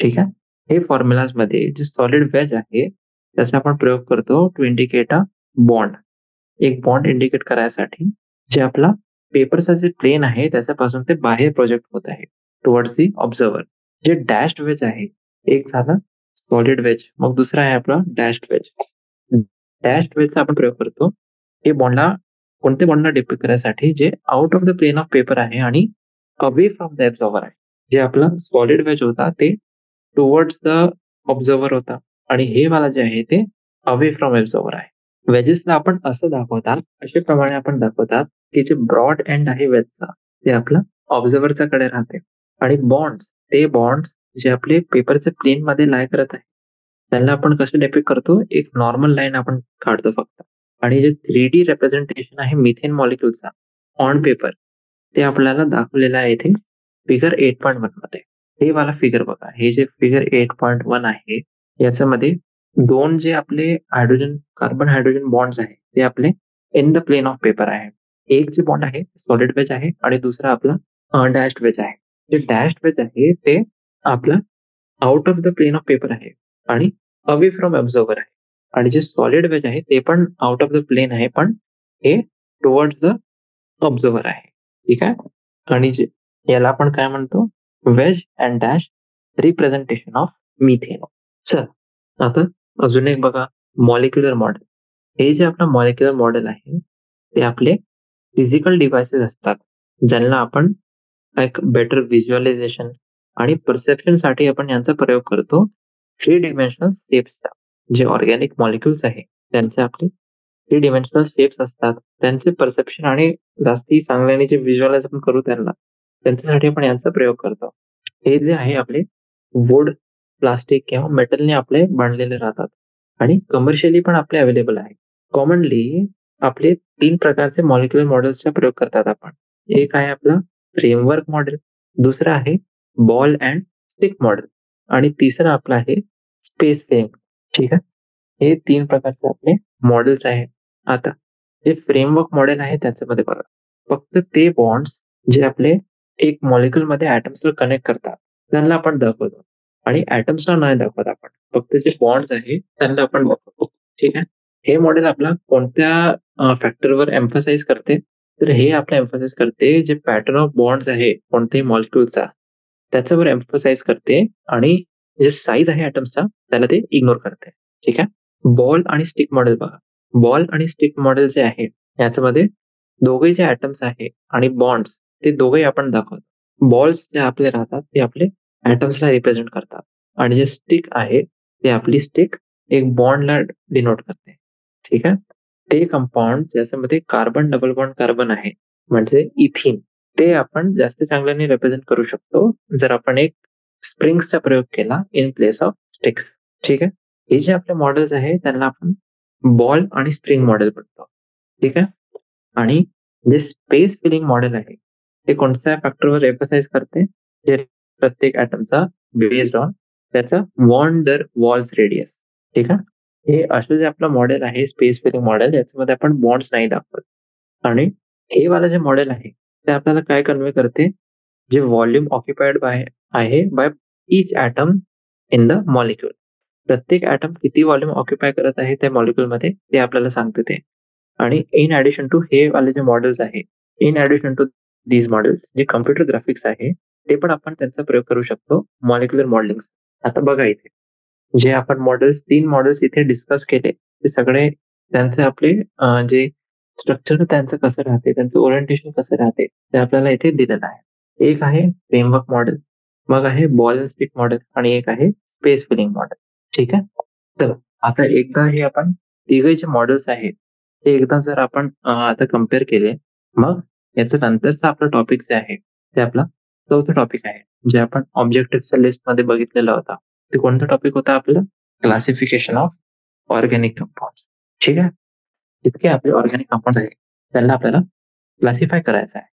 ठीक आहे. हे फॉर्म्युलाज मध्ये जे सॉलिड वेज आहे त्याचा आपण प्रयोग करतो टू इंडिकेट अ बॉन्ड. एक बॉन्ड इंडिकेट करायसाठी जे आपला पेपरचा जे प्लेन आहे त्याच्यापासून ते बाहेर प्रोजेक्ट होत आहे टुवर्ड्स दी ऑब्झर्वर. जे डॅश्ड वेज आहे एक झालं सॉलिड वेज मग दुसरा आहे आपला डॅश्ड वेज. डॅश्ड वेजचा आपण प्रयोग करतो हे बॉन्डला कोणत्या बॉन्डला डिपिक्ट करायसाठी जे out of the plane of paper आहे आणि अवे फ्रॉम द ऑब्झर्वर आहे. जे आपला सॉलिड वेज होता ते टुवर्ड्स द ऑब्झर्वर होता आणि हे वाला जे आहे ते अवे फ्रॉम ऑब्झर्वर आहे. वेजेसला आपण असं दाखवतात अशा प्रमाणे आपण दाखवतात की जे ब्रॉड एंड आहे वेजचा ते आपलं ऑब्झर्वरच्या कडे राहते आणि बॉन्ड्स ते बॉन्ड्स जे आपले पेपरचे प्लेन मध्ये लाय करत आहे त्यांना आपण कसं डिपिक्ट करतो, एक नॉर्मल लाईन आपण काढतो फक्त. आणि जे 3D रिप्रेझेंटेशन आहे मिथेन मॉलिक्यूलचा ऑन पेपर, ते आपल्याला दाखवलेलं आहे इथे फिगर 8.1 मध्ये. हे वाला फिगर बघा. हे जे फिगर 8.1 आहे, याच्यामध्ये 2 जे आपले कार्बन हायड्रोजन बॉन्ड्स आहेत, ते आपले in the plane of paper आहे. एक जे बॉन्ड आहे सॉलिड वेज आहे आणि दुसरा आपला डॅश्ड वेज आहे. जे डॅश्ड वेज आहे ते आपला out of the plane of paper आहे आणि अवे फ्रॉम ऑब्झर्वर आहे. आणि जे सॉलिड वेज आहे ते पण आउट ऑफ द प्लेन आहे, पण हे टुवर्ड्स द ऑब्झर्वर आहे. ठीक आहे. आणि जे याला आपण काय म्हणतो, wedge and dash representation of methane. चल, आता अजून एक बघा, मॉलिक्युलर मॉडेल. हे जे आपलं मॉलिक्युलर मॉडेल आहे ते आपले फिजिकल डिव्हाइसेस असतात, ज्यांना आपण एक बेटर व्हिज्युअलायझेशन आणि परसेप्शन साठी आपण यांचा प्रयोग करतो. 3 डिमेन्शनल शेप्सचा. जे ऑर्गॅनिक मॉलिक्युल्स आहे त्यांचे आपले 3 डिमेन्शनल शेप्स असतात. त्यांचे परसेप्शन आणि जास्ती चांगल्याने जे व्हिज्युअलाइज आपण करू त्यांना, त्यांच्यासाठी आपण यांचा प्रयोग करतो. हे जे आहे आपले वूड, प्लास्टिक किंवा मेटलने आपले बनलेले राहतात आणि कमर्शियली पण आपले अवेलेबल आहे. कॉमनली आपले 3 प्रकारचे मॉलिक्युलर मॉडेल्सचा प्रयोग करतात आपण. एक आहे आपला फ्रेमवर्क मॉडेल, दुसरं आहे बॉल अँड स्टिक मॉडेल आणि तिसरं आपलं आहे स्पेस फ्रेम. ठीक आहे. हे 3 प्रकारचे आपले मॉडेल्स आहेत. आता जे फ्रेमवर्क मॉडेल आहे त्याच्यामध्ये बघा, फक्त ते बॉन्ड्स जे आपले एक मॉलिक्युल मध्ये ऍटम्सला कनेक्ट करतात त्यांना आपण दाखवतो आणि ऍटम्सला नाही दाखवत आपण, फक्त जे बॉन्ड्स आहे त्यांना आपण दाखवतो. ठीक आहे. हे मॉडेल आपला कोणत्या फॅक्टरवर एम्फसाइज करते, तर हे आपलं एम्फसाइज करते जे पॅटर्न ऑफ बॉन्ड्स आहे कोणत्याही मॉलिक्युलचा त्याच्यावर एम्फसाइज करते आणि जे साईज आहे ॲटम्सचा त्याला ते इग्नोर करते. ठीक आहे. बॉल आणि स्टिक मॉडेल बघा. बॉल आणि स्टिक मॉडेल जे आहे याच्यामध्ये दोघे जे ॲटम्स आहे आणि बॉन्ड्स ते दोघेही आपण दाखवतो. बॉल्स जे आपले राहतात ते आपले ॲटम्सला रिप्रेझेंट करतात आणि जे स्टिक आहे ते आपली स्टिक एक बॉन्डला डिनोट करते. ठीक आहे. ते कंपाऊंड ज्याच्यामध्ये कार्बन डबल बॉन्ड कार्बन आहे म्हणजे इथिन, ते आपण जास्त चांगल्याने रिप्रेझेंट करू शकतो जर आपण एक स्प्रिंग्सचा प्रयोग केला इन प्लेस ऑफ स्टिक्स. ठीक आहे. हे जे आपले मॉडेल्स आहे त्यांना आपण बॉल आणि स्प्रिंग मॉडेल म्हणतो. ठीक आहे. आणि जे स्पेस फिलिंग मॉडेल आहे ते कोणत्या फॅक्टरवर एम्फसाइज करते, जे प्रत्येक ॲटमचा बेस्ड ऑन त्याचा वॉन्डर वॉल्स रेडियस. ठीक आहे. हे असं जे आपलं मॉडेल आहे स्पेस फिलिंग मॉडेल, याच्यामध्ये आपण बॉन्ड्स नाही दाखवत. आणि हे वाला जे मॉडेल आहे ते आपल्याला काय कन्वे करते, जे व्हॉल्यूम ऑक्युपाइड आहे by each atom in the molecule. प्रत्येक ॲटम किती व्हॉल्यूम ऑक्युपाय करत आहे त्या मॉलिक्युलमध्ये ते आपल्याला सांगते ते. आणि इन ॲडिशन टू हे वाले जे मॉडेल्स आहे, in addition to these models जे कम्प्युटर ग्राफिक्स आहे ते पण आपण त्यांचा प्रयोग करू शकतो मॉलिक्युलर मॉडेलिंग. आता बघा इथे जे आपण 3 मॉडेल्स इथे डिस्कस केले ते सगळे त्यांचे आपले जे स्ट्रक्चर त्यांचं कसं राहते, त्यांचं ओरिएंटेशन कसं राहते ते आपल्याला इथे दिलेलं आहे. एक आहे फ्रेमवर्क मॉडेल, मग आहे बॉल अँड स्टिक मॉडेल आणि एक आहे स्पेस फिलिंग मॉडेल. ठीक आहे. तर आता एकदा हे आपण तिघे जे मॉडेल्स आहेत ते एकदा जर आपण आता कम्पेअर केले, मग याचं नंतरचा आपला टॉपिक जे आहे ते आपला चौथा टॉपिक आहे, जे आपण ऑब्जेक्टिव्हच्या लिस्ट मध्ये बघितलेला होता. ते कोणता टॉपिक होता आपलं, क्लासिफिकेशन ऑफ ऑर्गॅनिक कंपाऊंड्स. ठीक आहे. जितके आपले ऑर्गॅनिक कंपाऊंड आहेत त्यांना आपल्याला क्लासिफाय करायचं आहे.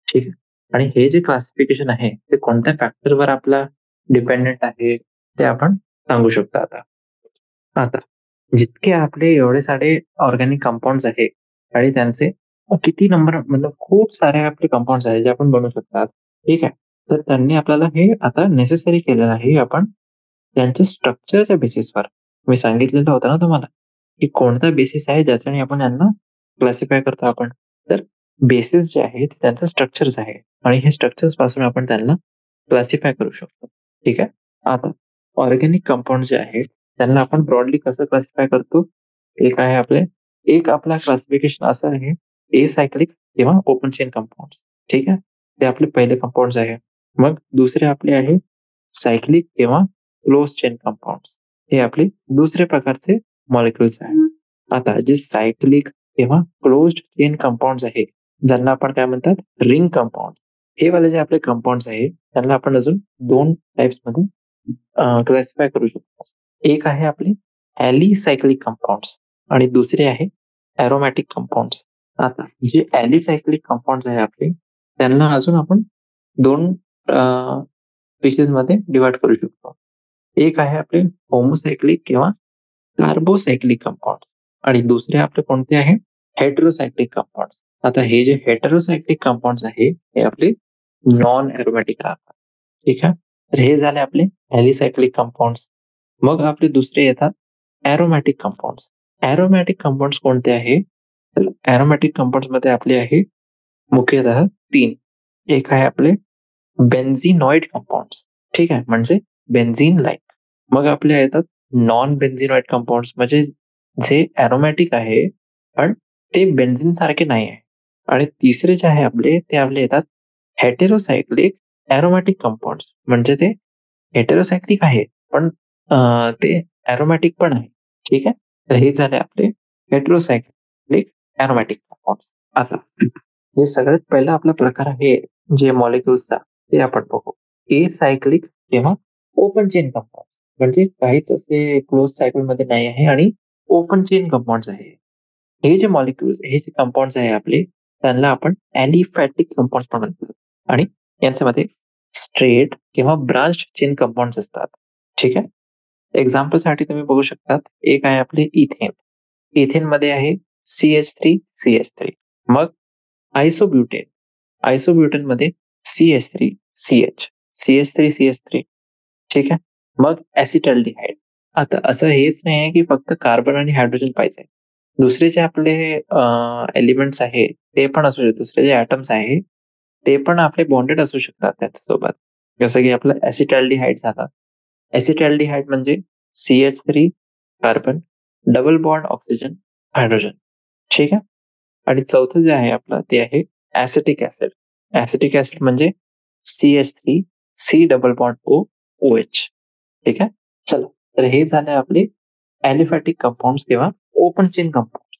ठीक आहे. आणि हे जे क्लासिफिकेशन आहे ते कोणत्या फॅक्टरवर आपला डिपेंडेंट आहे ते आपण सांगू शकतो. आता जितके आपले एवढे सारे ऑर्गॅनिक कंपाऊंड्स आहे आणि त्यांचे किती नंबर, मतलब खूप सारे आपले कंपाऊंड्स आहेत जे आपण बनवू शकतात. ठीक आहे. तर त्यांनी आपल्याला हे आता नेसेसरी केलेलं आहे, आपण त्यांच्या स्ट्रक्चरच्या बेसिसवर. मी सांगितलेलं होतं ना तुम्हाला की कोणता बेसिस आहे ज्याच्याने आपण यांना क्लासिफाय करतो आपण. तर बेसिस जे आहे ते त्यांचं स्ट्रक्चर्स आहे आणि हे स्ट्रक्चर्स पासून आपण त्यांना क्लासिफाय करू शकतो. ठीक आहे. आता ऑर्गॅनिक कंपाऊंड जे आहेत त्यांना आपण ब्रॉडली कसं क्लासिफाय करतो, एक आपला क्लासिफिकेशन असं आहे ए सायक्लिक किंवा ओपन चेन कंपाऊंड. ठीक आहे. ते आपले पहिले कंपाऊंड आहे. मग दुसरे आपले आहे सायक्लिक किंवा क्लोज चेन कंपाऊंड. हे आपले दुसरे प्रकारचे मॉलिक्युल्स आहेत. आता जे सायक्लिक किंवा क्लोज्ड चेन कंपाऊंड आहे ज्यांना आपण काय म्हणतात, रिंग कंपाऊंड. हे वाले जे आपले कंपाऊंड आहे त्यांना आपण अजून 2 टाइप्स मध्ये क्लासिफाय करू शकतो. एक आहे आपले ॲलिसायक्लिक कंपाऊंड्स आणि दुसरे आहे एरोमॅटिक कंपाऊंड्स. आता जे ॲलिसायक्लिक कंपाऊंड्स आहे आपले, त्यांना अजून आपण 2 स्पेसीसमध्ये डिव्हाईड करू शकतो. एक आहे आपले होमोसायक्लिक किंवा कार्बोसायक्लिक कंपाऊंड आणि दुसरे आपले कोणते आहे? हेटेरोसायक्लिक कंपाऊंड. आता हे जे हेटेरोसायक्लिक कंपाऊंड्स आहे, हे आपले नॉन एरोमॅटिक राहतात. ठीक आहे. तर हे झाले आपले ॲलिसायक्लिक कंपाऊंड्स. मग आपले दुसरे येतात एरोमॅटिक कंपाऊंड्स. एरोमॅटिक कंपाऊंड्स कोणते आहे? तर एरोमॅटिक कंपाऊंड्स मध्ये आपले आहे मुख्यतः 3. एक आहे आपले बेन्झिनॉइड कंपाऊंड्स. ठीक आहे, म्हणजे बेन्झीन लाइक. मग आपल्या येतात नॉन बेन्झिनॉइड कंपाऊंड्स, म्हणजे जे एरोमॅटिक आहे पण ते बेन्झीन सारखे नाही आहे. आणि तिसरे जे आहे आपले, ते आपले येतात हेटेरोसायक्लिक एरोमॅटिक कंपाऊंड्स, म्हणजे ते हेटेरोसायक्लिक आहे पण ते एरोमॅटिक पण आहे. ठीक आहे. तर हे झाले आपले हेटेरोसायक्लिक एरोमॅटिक कंपाऊंड्स. आता हे सगळ्यात पहिला आपला प्रकार आहे जे मॉलिक्युल्सचा, ते आपण बघू. ए सायक्लिक किंवा ओपन चेन कंपाऊंड, म्हणजे काहीच असे क्लोज सायकल मध्ये नाही आहे आणि ओपन चेन कंपाऊंड आहे. हे जे मॉलिक्युल्स, हे जे कंपाऊंड आहे आपले, त्यांना आपण ॲलिफॅटिक कंपाऊंड पण म्हणतो आणि यांच्यामध्ये स्ट्रेट किंवा ब्रांच चेन कंपाऊंड असतात. ठीक आहे. एक्झाम्पल साठी तुम्ही बघू शकतात, एक आहे आपले इथेन. इथेन मध्ये आहे CH3CH3. मग आयसोब्युटेन. आयसोब्युटेनमध्ये CH3CH, CH3CH3. ठीक आहे. मग ॲसिटॅल्डिहाइड. आता असं हेच नाही आहे की फक्त कार्बन आणि हायड्रोजन पाहिजे. दुसरे जे आपले एलिमेंट्स आहे ते पण असू शकतात. दुसरे जे ॲटम्स आहे ते पण आपले बॉन्डेड असू शकतात त्याच्यासोबत. जसं की आपलं ॲसिटॅल्डिहाइड झालं. ॲसिटॅल्डिहाइड म्हणजे CH3 carbon, double bond oxygen, hydrogen. ठीक आहे. आणि चौथं जे आहे आपलं, ते आहे ॲसिटिक ॲसिड. ॲसिटिक ॲसिड म्हणजे CH3 C double bond O OH. ठीक आहे. चला, तर हे झाले आपले ॲलिफॅटिक कंपाऊंड्स किंवा ओपन चेन कंपाऊंड्स.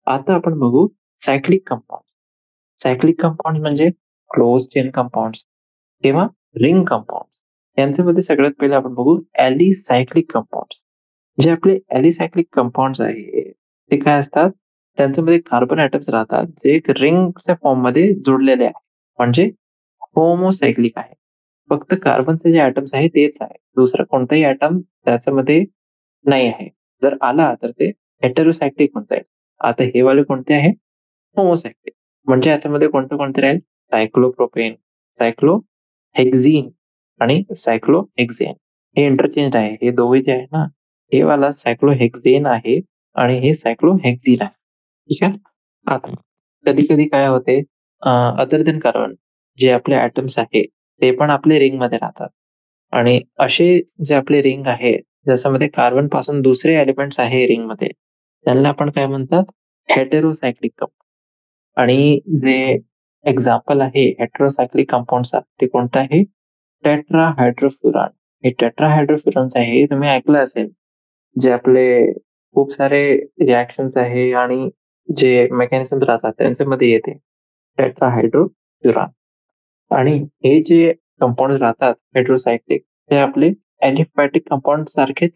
आता आपण बघू सायक्लिक कंपाऊंड. सायक्लिक कंपाऊंड म्हणजे क्लोज चेन कंपाऊंड्स किंवा रिंग कंपाऊंड. यांच्यामध्ये सगळ्यात पहिले आपण बघू ॲलिसायक्लिक कंपाऊंड. जे आपले ॲलिसायक्लिक कंपाऊंड्स आहे ते काय असतात? त्यांच्यामध्ये कार्बन ॲटम्स राहतात जे एक रिंगच्या फॉर्म मध्ये जोडलेले आहे, म्हणजे होमोसायक्लिक आहे. फक्त कार्बनचे जे ॲटम्स आहे तेच आहे. दुसरं कोणताही ॲटम त्याच्यामध्ये नाही आहे. जर आला तर ते हेटेरोसायक्लिक होऊन जाईल. आता हे वाले कोणते आहे? होमोसायक्लिक. म्हणजे याच्यामध्ये कोणतं कोणते राहील? सायक्लोप्रोपेन, सायक्लोहेक्झीन आणि सायक्लोहेक्झेन. हे इंटरचेंज आहे. हे दोघे जे आहे ना, हे वाला सायक्लोहेक्झेन आहे आणि हे सायक्लोहेक्झीन आहे. ठीक आहे. आता कधी कधी काय होते, अदर देन कार्बन जे आपले ॲटम्स आहे ते पण आपले रिंग मध्ये राहतात. आणि असे जे आपले रिंग आहे, ज्याच्यामध्ये कार्बन पासून दुसरे एलिमेंट्स आहे रिंग मध्ये, त्यांना आपण काय म्हणतात? हेटेरोसायक्लिक कंपाऊंड. आणि जे एक्झाम्पल आहे हेटेरोसायक्लिक कंपाऊंडचा, ते कोणतं आहे? टेट्राहायड्रोफ्युरान. हे टेट्राहायड्रोफ्युरॉन्स आहे, हे तुम्ही ऐकलं असेल. जे आपले खूप सारे रिॲक्शन्स आहे आणि जे मेकॅनिझम राहतात त्यांच्यामध्ये येते टेट्राहायड्रोफ्युरान. आणि हे जे कंपाऊंड राहतात हेटेरोसायक्लिक, ते आपले ॲलिफॅटिक कंपाऊंड सारखेच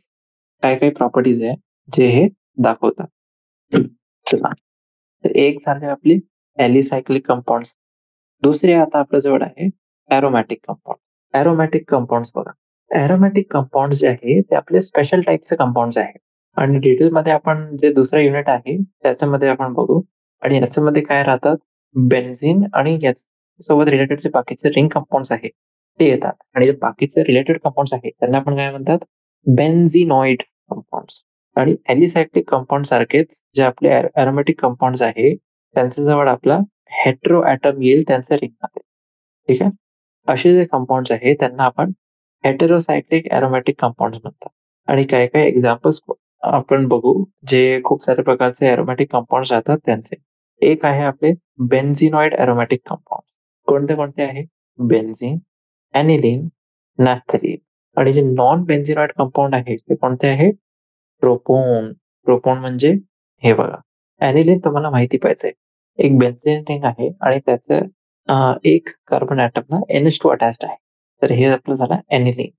काही काही प्रॉपर्टीज आहे जे हे दाखवतात. चला, तर एक झाले आपली ॲलिसायक्लिक कंपाऊंड. दुसरे आता आपल्या जवळ आहे एरोमॅटिक कंपाऊंड. एरोमॅटिक कंपाऊंड बघा. एरोमॅटिक कंपाऊंड जे आहे ते आपले स्पेशल टाईपचे कंपाऊंड आहे आणि डिटेलमध्ये आपण जे दुसरं युनिट आहे त्याच्यामध्ये आपण बघू. आणि याच्यामध्ये काय राहतात? बेन्झीन आणि सोबत रिलेटेड जे बाकीचे रिंग कंपाऊंड्स आहेत ते येतात. आणि जे बाकीचे रिलेटेड कंपाऊंड्स आहेत त्यांना आपण काय म्हणतात? बेन्झिनॉइड कंपाऊंड्स. आणि ॲलिसायक्लिक कंपाऊंड सारखेच जे आपले एरोमॅटिक कंपाऊंड्स आहे त्यांच्याजवळ आपला हेटेरो ॲटम येईल त्यांच्या रिंगमध्ये. ठीक आहे. असे जे कंपाऊंड्स आहेत त्यांना आपण हेटेरोसायक्लिक एरोमॅटिक कंपाऊंड्स म्हणतात. आणि काही काही एक्झाम्पल्स आपण बघू जे खूप सारे प्रकारचे एरोमॅटिक कंपाऊंड्स राहतात त्यांचे. एक आहे आपले बेन्झिनॉइड एरोमॅटिक कंपाऊंड. कोणते कोणते आहे? Benzene, aniline, naphthalene. आणि जे नॉन बेन्झिनॉइड कंपाऊंड आहे ते कोणते आहे? प्रोपोन. प्रोपोन म्हणजे हे बघा, ॲनिलीन तुम्हाला माहिती पाहिजे. एक बेन्झीन रिंग आहे आणि त्याचं एक कार्बन ॲटमला NH2 अटॅच्ड आहे. तर हे आपलं झालं ॲनिलीन.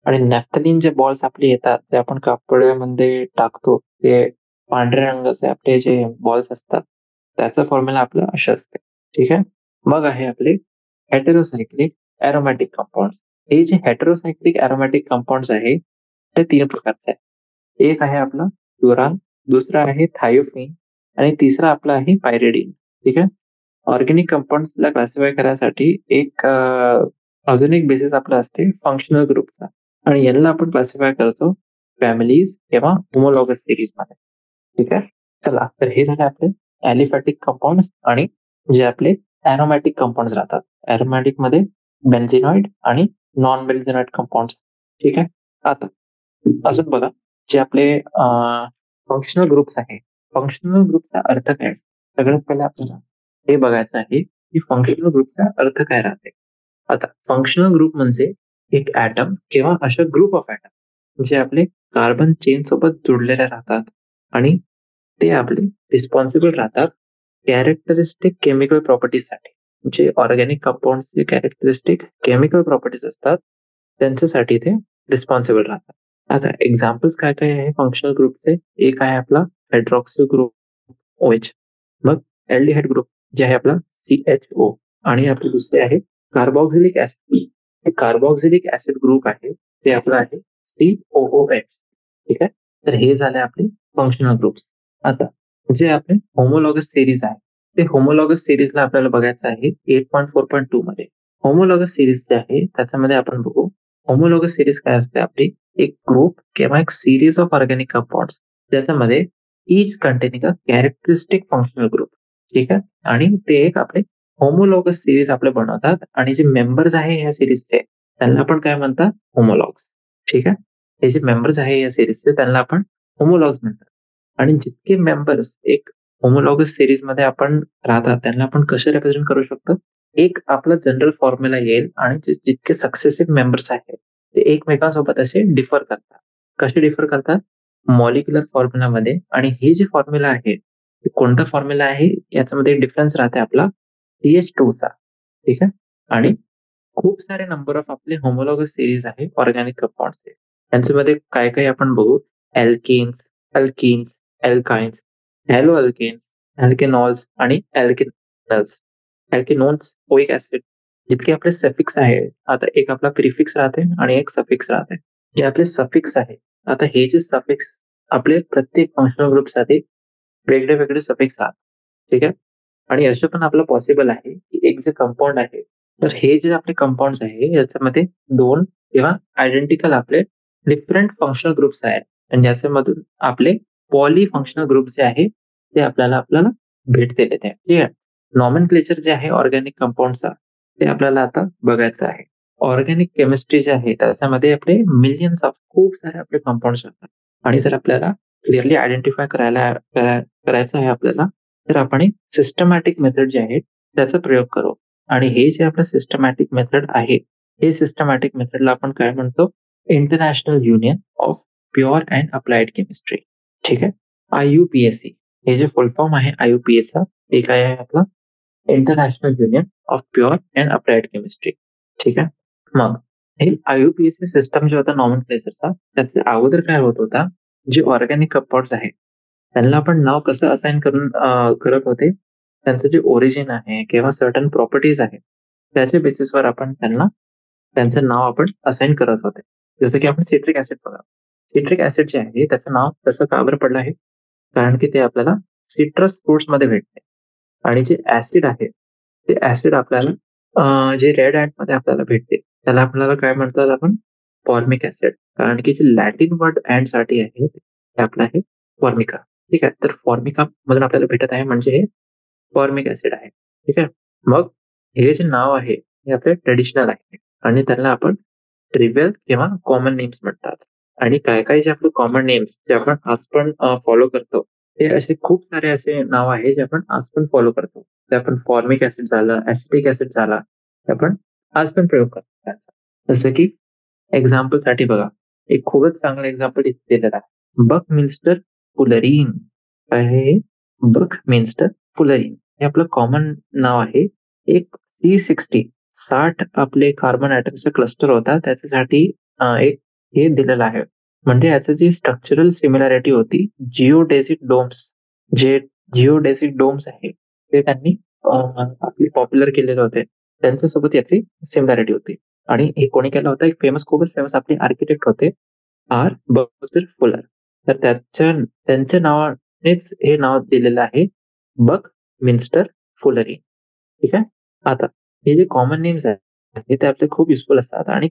आणि नॅफ्थलीन जे बॉल्स आपले येतात ते आपण कपड्यामध्ये टाकतो, ते पांढऱ्या रंगाचे आपले जे बॉल्स असतात त्याचं फॉर्म्युला आपलं असं असते. ठीक आहे. मग आहे आपले हेटेरोसायक्लिक एरोमॅटिक कंपाऊंड. हे जे हेटेरोसायक्लिक एरोमॅटिक कंपाऊंड आहे ते 3 प्रकारचे आहे. एक आहे आपला प्युरान, दुसरा आहे थायोफिन आणि तिसरा आपला आहे पायरिडीन. ठीक आहे. ऑर्गॅनिक कंपाऊंड्सला क्लासिफाय करायसाठी अजून एक बेसिस आपला असते फंक्शनल ग्रुपचा आणि यांना आपण क्लासिफाय करतो फॅमिलीज किंवा होमोलॉगस सिरीज मध्ये. ठीक आहे. चला तर हे झाले आपले ॲलिफॅटिक कंपाऊंड आणि जे आपले एरोमॅटिक कंपाऊंड राहतात. एरोमॅटिक मध्ये बेन्झिनॉइड आणि नॉन बेन्झिनॉइड कंपाऊंड. ठीक आहे. आता अजून बघा जे आपले फंक्शनल ग्रुप्स आहे, फंक्शनल ग्रुपचा अर्थ काय असतो? सगळ्यात पहिले आपल्याला हे बघायचं आहे की फंक्शनल ग्रुपचा अर्थ काय राहते. आता फंक्शनल ग्रुप म्हणजे एक ऍटम किंवा अशा ग्रुप ऑफ ऍटम जे आपले कार्बन चेन सोबत जोडलेले राहतात आणि ते आपले रिस्पॉन्सिबल राहतात कॅरेक्टरिस्टिक केमिकल प्रॉपर्टीजसाठी. जे ऑर्गॅनिक कंपाऊंडचे कॅरेक्टरिस्टिक केमिकल प्रॉपर्टीज असतात त्यांच्यासाठी ते रिस्पॉन्सिबल राहतात. आता एक्झाम्पल्स काय काय आहे फंक्शनल ग्रुपचे? एक आहे आपला हायड्रॉक्सिल ग्रुप OH, मग एल्डिहाइड ग्रुप जे आहे आपला CHO आणि आपले दुसरे आहे कार्बॉक्सिलिक ऍसिड. हे कार्बॉक्सिलिक ऍसिड ग्रुप आहे ते आपलं आहे COOH. ठीक आहे. तर हे झाले आपले फंक्शनल ग्रुप्स. आता जे आपले होमोलॉगस सिरीज आहे ते होमोलॉगस सिरीजला आपल्याला बघायचं आहे 8.4.2 मध्ये. होमोलॉगस सिरीज जे आहे त्याच्यामध्ये आपण बघू होमोलॉगस सिरीज काय असते आपली एक ग्रुप किंवा एक सिरीज ऑफ ऑर्गॅनिक कंपाऊंड ज्याच्यामध्ये each containing a characteristic functional group. ठीक आहे. आणि ते एक आपले होमोलॉगस सिरीज आपले बनवतात आणि जे मेंबर्स आहे या सिरीजचे त्यांना आपण काय म्हणतात होमोलॉग्स. ठीक आहे. हे जे मेंबर्स आहे या सिरीजचे त्यांना आपण होमोलॉग्स म्हणतात. आणि जितके मेंबर्स एक होमोलॉगस सिरीज मध्ये आपण राहतात त्यांना आपण कसे रिप्रेझेंट करू शकतो? एक आपला जनरल फॉर्म्युला येईल आणि जितके सक्सेसिव्ह मेंबर्स आहेत ते एकमेकांसोबत असे डिफर करतात. कसे डिफर करतात? मॉलिक्युलर फॉर्म्युलामध्ये. आणि हे जे फॉर्म्युला आहे ते कोणता फॉर्म्युला आहे याच्यामध्ये डिफरन्स राहते आपला CH2 चा. ठीक आहे. आणि खूप सारे नंबर ऑफ आपले होमोलॉगस सिरीज आहे ऑर्गॅनिक कंपाऊंडचे. त्यांच्यामध्ये काय काय आपण बघू alkanes, alkenes, alkynes, halo alkanes, alkanols आणि अल्केनल्स, अल्केनोन्स, ओइक ऍसिड. जितके आपले सफिक्स आहे, आता एक आपला प्रिफिक्स राहते आणि एक सफिक्स राहते. जे आपले सफिक्स आहे, आता हे जे सफिक्स आपले प्रत्येक फंक्शनल ग्रुपसाठी वेगळे वेगळे सफिक्स राहतात. ठीक आहे. आणि असं पण आपलं पॉसिबल आहे की एक जे कंपाऊंड आहे तर हे जे आपले कंपाऊंड आहे याच्यामध्ये 2 किंवा आयडेंटिकल आपले डिफरंट फंक्शनल ग्रुप्स आहेत आणि याच्यामधून आपले पॉली फंक्शनल ग्रुप जे आहे ते आपल्याला भेटलेले ते. ठीक आहे. नॉमेनक्लेचर जे आहे ऑर्गॅनिक कंपाऊंडचा ते आपल्याला आता बघायचं आहे. ऑर्गॅनिक केमिस्ट्री जे आहे त्याच्यामध्ये आपले मिलियन्स ऑफ खूप सारे आपले कंपाऊंड्स असतात आणि जर आपल्याला क्लिअरली आयडेंटिफाय करायचं आहे आपल्याला तर आपण एक सिस्टमॅटिक मेथड जे आहे त्याचा प्रयोग करू. आणि हे जे आपलं सिस्टमॅटिक मेथड आहे हे सिस्टमॅटिक मेथडला आपण काय म्हणतो international union of pure and applied chemistry. ठीक आहे. IUPAC हे जे फुल फॉर्म आहे IUPAचा ते काय आहे आपला international union of pure and applied chemistry. ठीक आहे. मग हे IUPAC सिस्टम जे होता नॉमेनक्लेचरचा त्याच्या अगोदर काय होत होता जे ऑर्गॅनिक कंपाऊंड्स आहे त्यांना आपण नाव कसं असाइन करत होते त्यांचं जे ओरिजिन आहे किंवा सर्टन प्रॉपर्टीज आहेत त्याच्या बेसिसवर आपण त्यांचं नाव आपण असाइन करत होते. जसं की आपण सिट्रिक ऍसिड बघा. सिट्रिक ऍसिड जे आहे त्याचं नाव तसं का बरं पडलं आहे? कारण की ते आपल्याला सिट्रस फ्रुट्स मध्ये भेटते. आणि जे ऍसिड आहे ते ऍसिड आपल्याला जे रेड ऍट मध्ये आपल्याला भेटते त्याला आपल्याला काय म्हणतात आपण फॉर्मिक ऍसिड. कारण की जे लॅटिन वर्ड अँड साठी आहे ते आपलं आहे फॉर्मिका. ठीक आहे. तर फॉर्मिका मधून आपल्याला भेटत आहे म्हणजे हे फॉर्मिक ऍसिड आहे. ठीक आहे. मग हे जे नाव आहे हे आपले ट्रेडिशनल आहे आणि त्याला आपण ट्रिव्हियल किंवा कॉमन नेम्स म्हणतात. आणि काय काय जे आपले कॉमन नेम्स जे आपण आज पण फॉलो करतो ते असे खूप सारे असे नाव आहे जे आपण आज पण फॉलो करतो. ते आपण फॉर्मिक ऍसिड झालं, ऍसिटिक ऍसिड झाला ते आपण आज पण प्रयोग करतो त्याचा. जसं की एक्झाम्पल साठी बघा एक खूपच चांगलं एक्झाम्पल इथे दिलेलं आहे बकमिन्स्टर फुलरीन. काय आहे हे? बकमिन्स्टर फुलरीन हे आपलं कॉमन नाव आहे. एक C60 60 आपले कार्बन ऍटमचा क्लस्टर होता त्याच्यासाठी एक हे दिलेलं आहे. म्हणजे याचं जी स्ट्रक्चरल सिमिलॅरिटी होती जिओडेसिक डोम्स, जे जिओडेसिक डोम्स आहे ते त्यांनी आपले पॉप्युलर केलेले होते. त्यांच्यासोबत याची सिमिलॅरिटी होती. आणि हे कोणी केलं होतं? एक खूपच फेमस आपले आर्किटेक्ट होते आर. Buckminster Fuller. तर त्यांच्या नावानेच हे नाव दिलेलं आहे बकमिन्स्टर फुलरी. ठीक आहे. आता हे जे कॉमन नेम्स आहेत ते आपले खूप युजफुल असतात आणि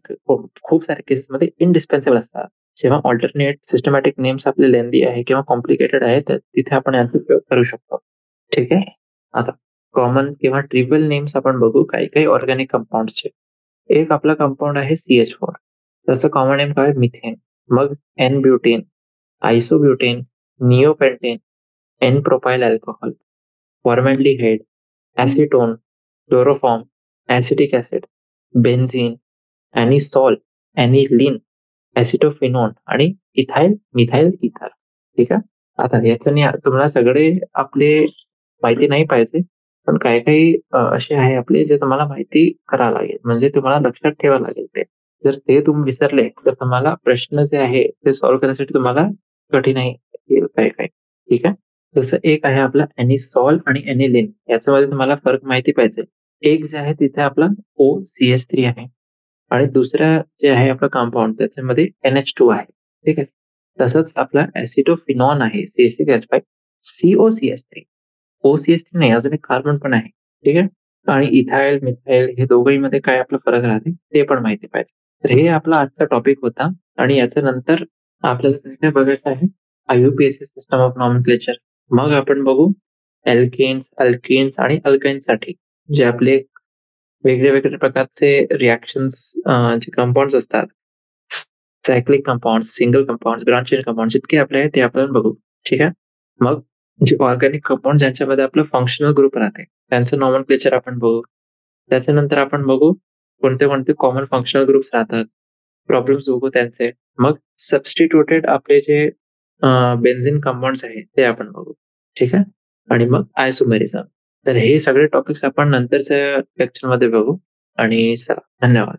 खूप साऱ्या केसेसमध्ये इंडिस्पेन्सिबल असतात. जेव्हा अल्टरनेट सिस्टमॅटिक नेम्स आपले लेंदी आहे किंवा कॉम्प्लिकेटेड आहे तर तिथे आपण यांचा उपयोग करू शकतो. ठीक आहे. आता कॉमन किंवा ट्रिव्हियल नेम्स आपण बघू काही काही ऑर्गॅनिक कंपाऊंड्सचे. एक आपला कंपाऊंड आहे CH4. त्याचं कॉमन नेम काय? मिथेन. मग N butane, isobutane, neopentane, N propyl alcohol, formaldehyde, acetone, chloroform, acetic acid, benzene, anisole, aniline, acetophenone आणि इथाइल मिथाइल इथर. ठीक आहे. आता याच्याने तुम्हाला सगळे आपले माहिती नाही पाहिजे, पण काही काही असे आहे आपले जे तुम्हाला माहिती करावं लागेल, म्हणजे तुम्हाला लक्षात ठेवावं लागेल ते. जर ते तुम्ही विसरले तर तुम्हाला प्रश्न जे आहे ते सॉल्व्ह करण्यासाठी तुम्हाला कठीणाई येईल काही काही. ठीक आहे. जसं एक आहे आपला ॲनिसॉल आणि ॲनिलीन, याच्यामध्ये तुम्हाला फरक माहिती पाहिजे. एक जे आहे तिथे आपला OCH3 आहे आणि दुसरा जे आहे आपला कंपाऊंड त्याच्यामध्ये NH2 आहे. ठीक आहे. तसंच आपला ॲसिटोफिनॉन आहे CH6H5, COCH3. OCH3 नाही, अजून एक कार्बन पण आहे. ठीक आहे. आणि इथाइल, मिथाइल हे दोघांमध्ये काय आपला फरक राहते ते पण माहिती पाहिजे. तर हे आपला आजचा टॉपिक होता आणि याच्यानंतर आपल्याला काय काय बघायचं आहे? IUPAC system of nomenclature. मग आपण बघू अल्केन्स, अल्कीन्स आणि अल्काइन्ससाठी जे आपले वेगळे-वेगळे प्रकारचे रिएक्शन्स जे कंपाउंड्स असतात. Cyclic compounds, single compounds, branch chain compounds जितके आपले आहेत ते आपण बघू. ठीक आहे. मग जे ऑर्गॅनिक कंपाउंड ज्यांच्यामध्ये आपलं फंक्शनल ग्रुप राहते त्यांचं नॉमेनक्लेचर आपण बघू. त्याच्यानंतर आपण बघू कोणते कॉमन फंक्शनल ग्रुप्स राहतात. प्रॉब्लेम्स बघू त्यांचे. मग सबस्टिट्यूटेड आपले जे बेन्झीन कंपाउंड्स आहेत ते आपण बघू. ठीक आहे. आणि मग आयसोमेरिझम. तर हे सगळे टॉपिक्स आपण नंतरच्या लेक्चरमध्ये बघू आणि चला धन्यवाद.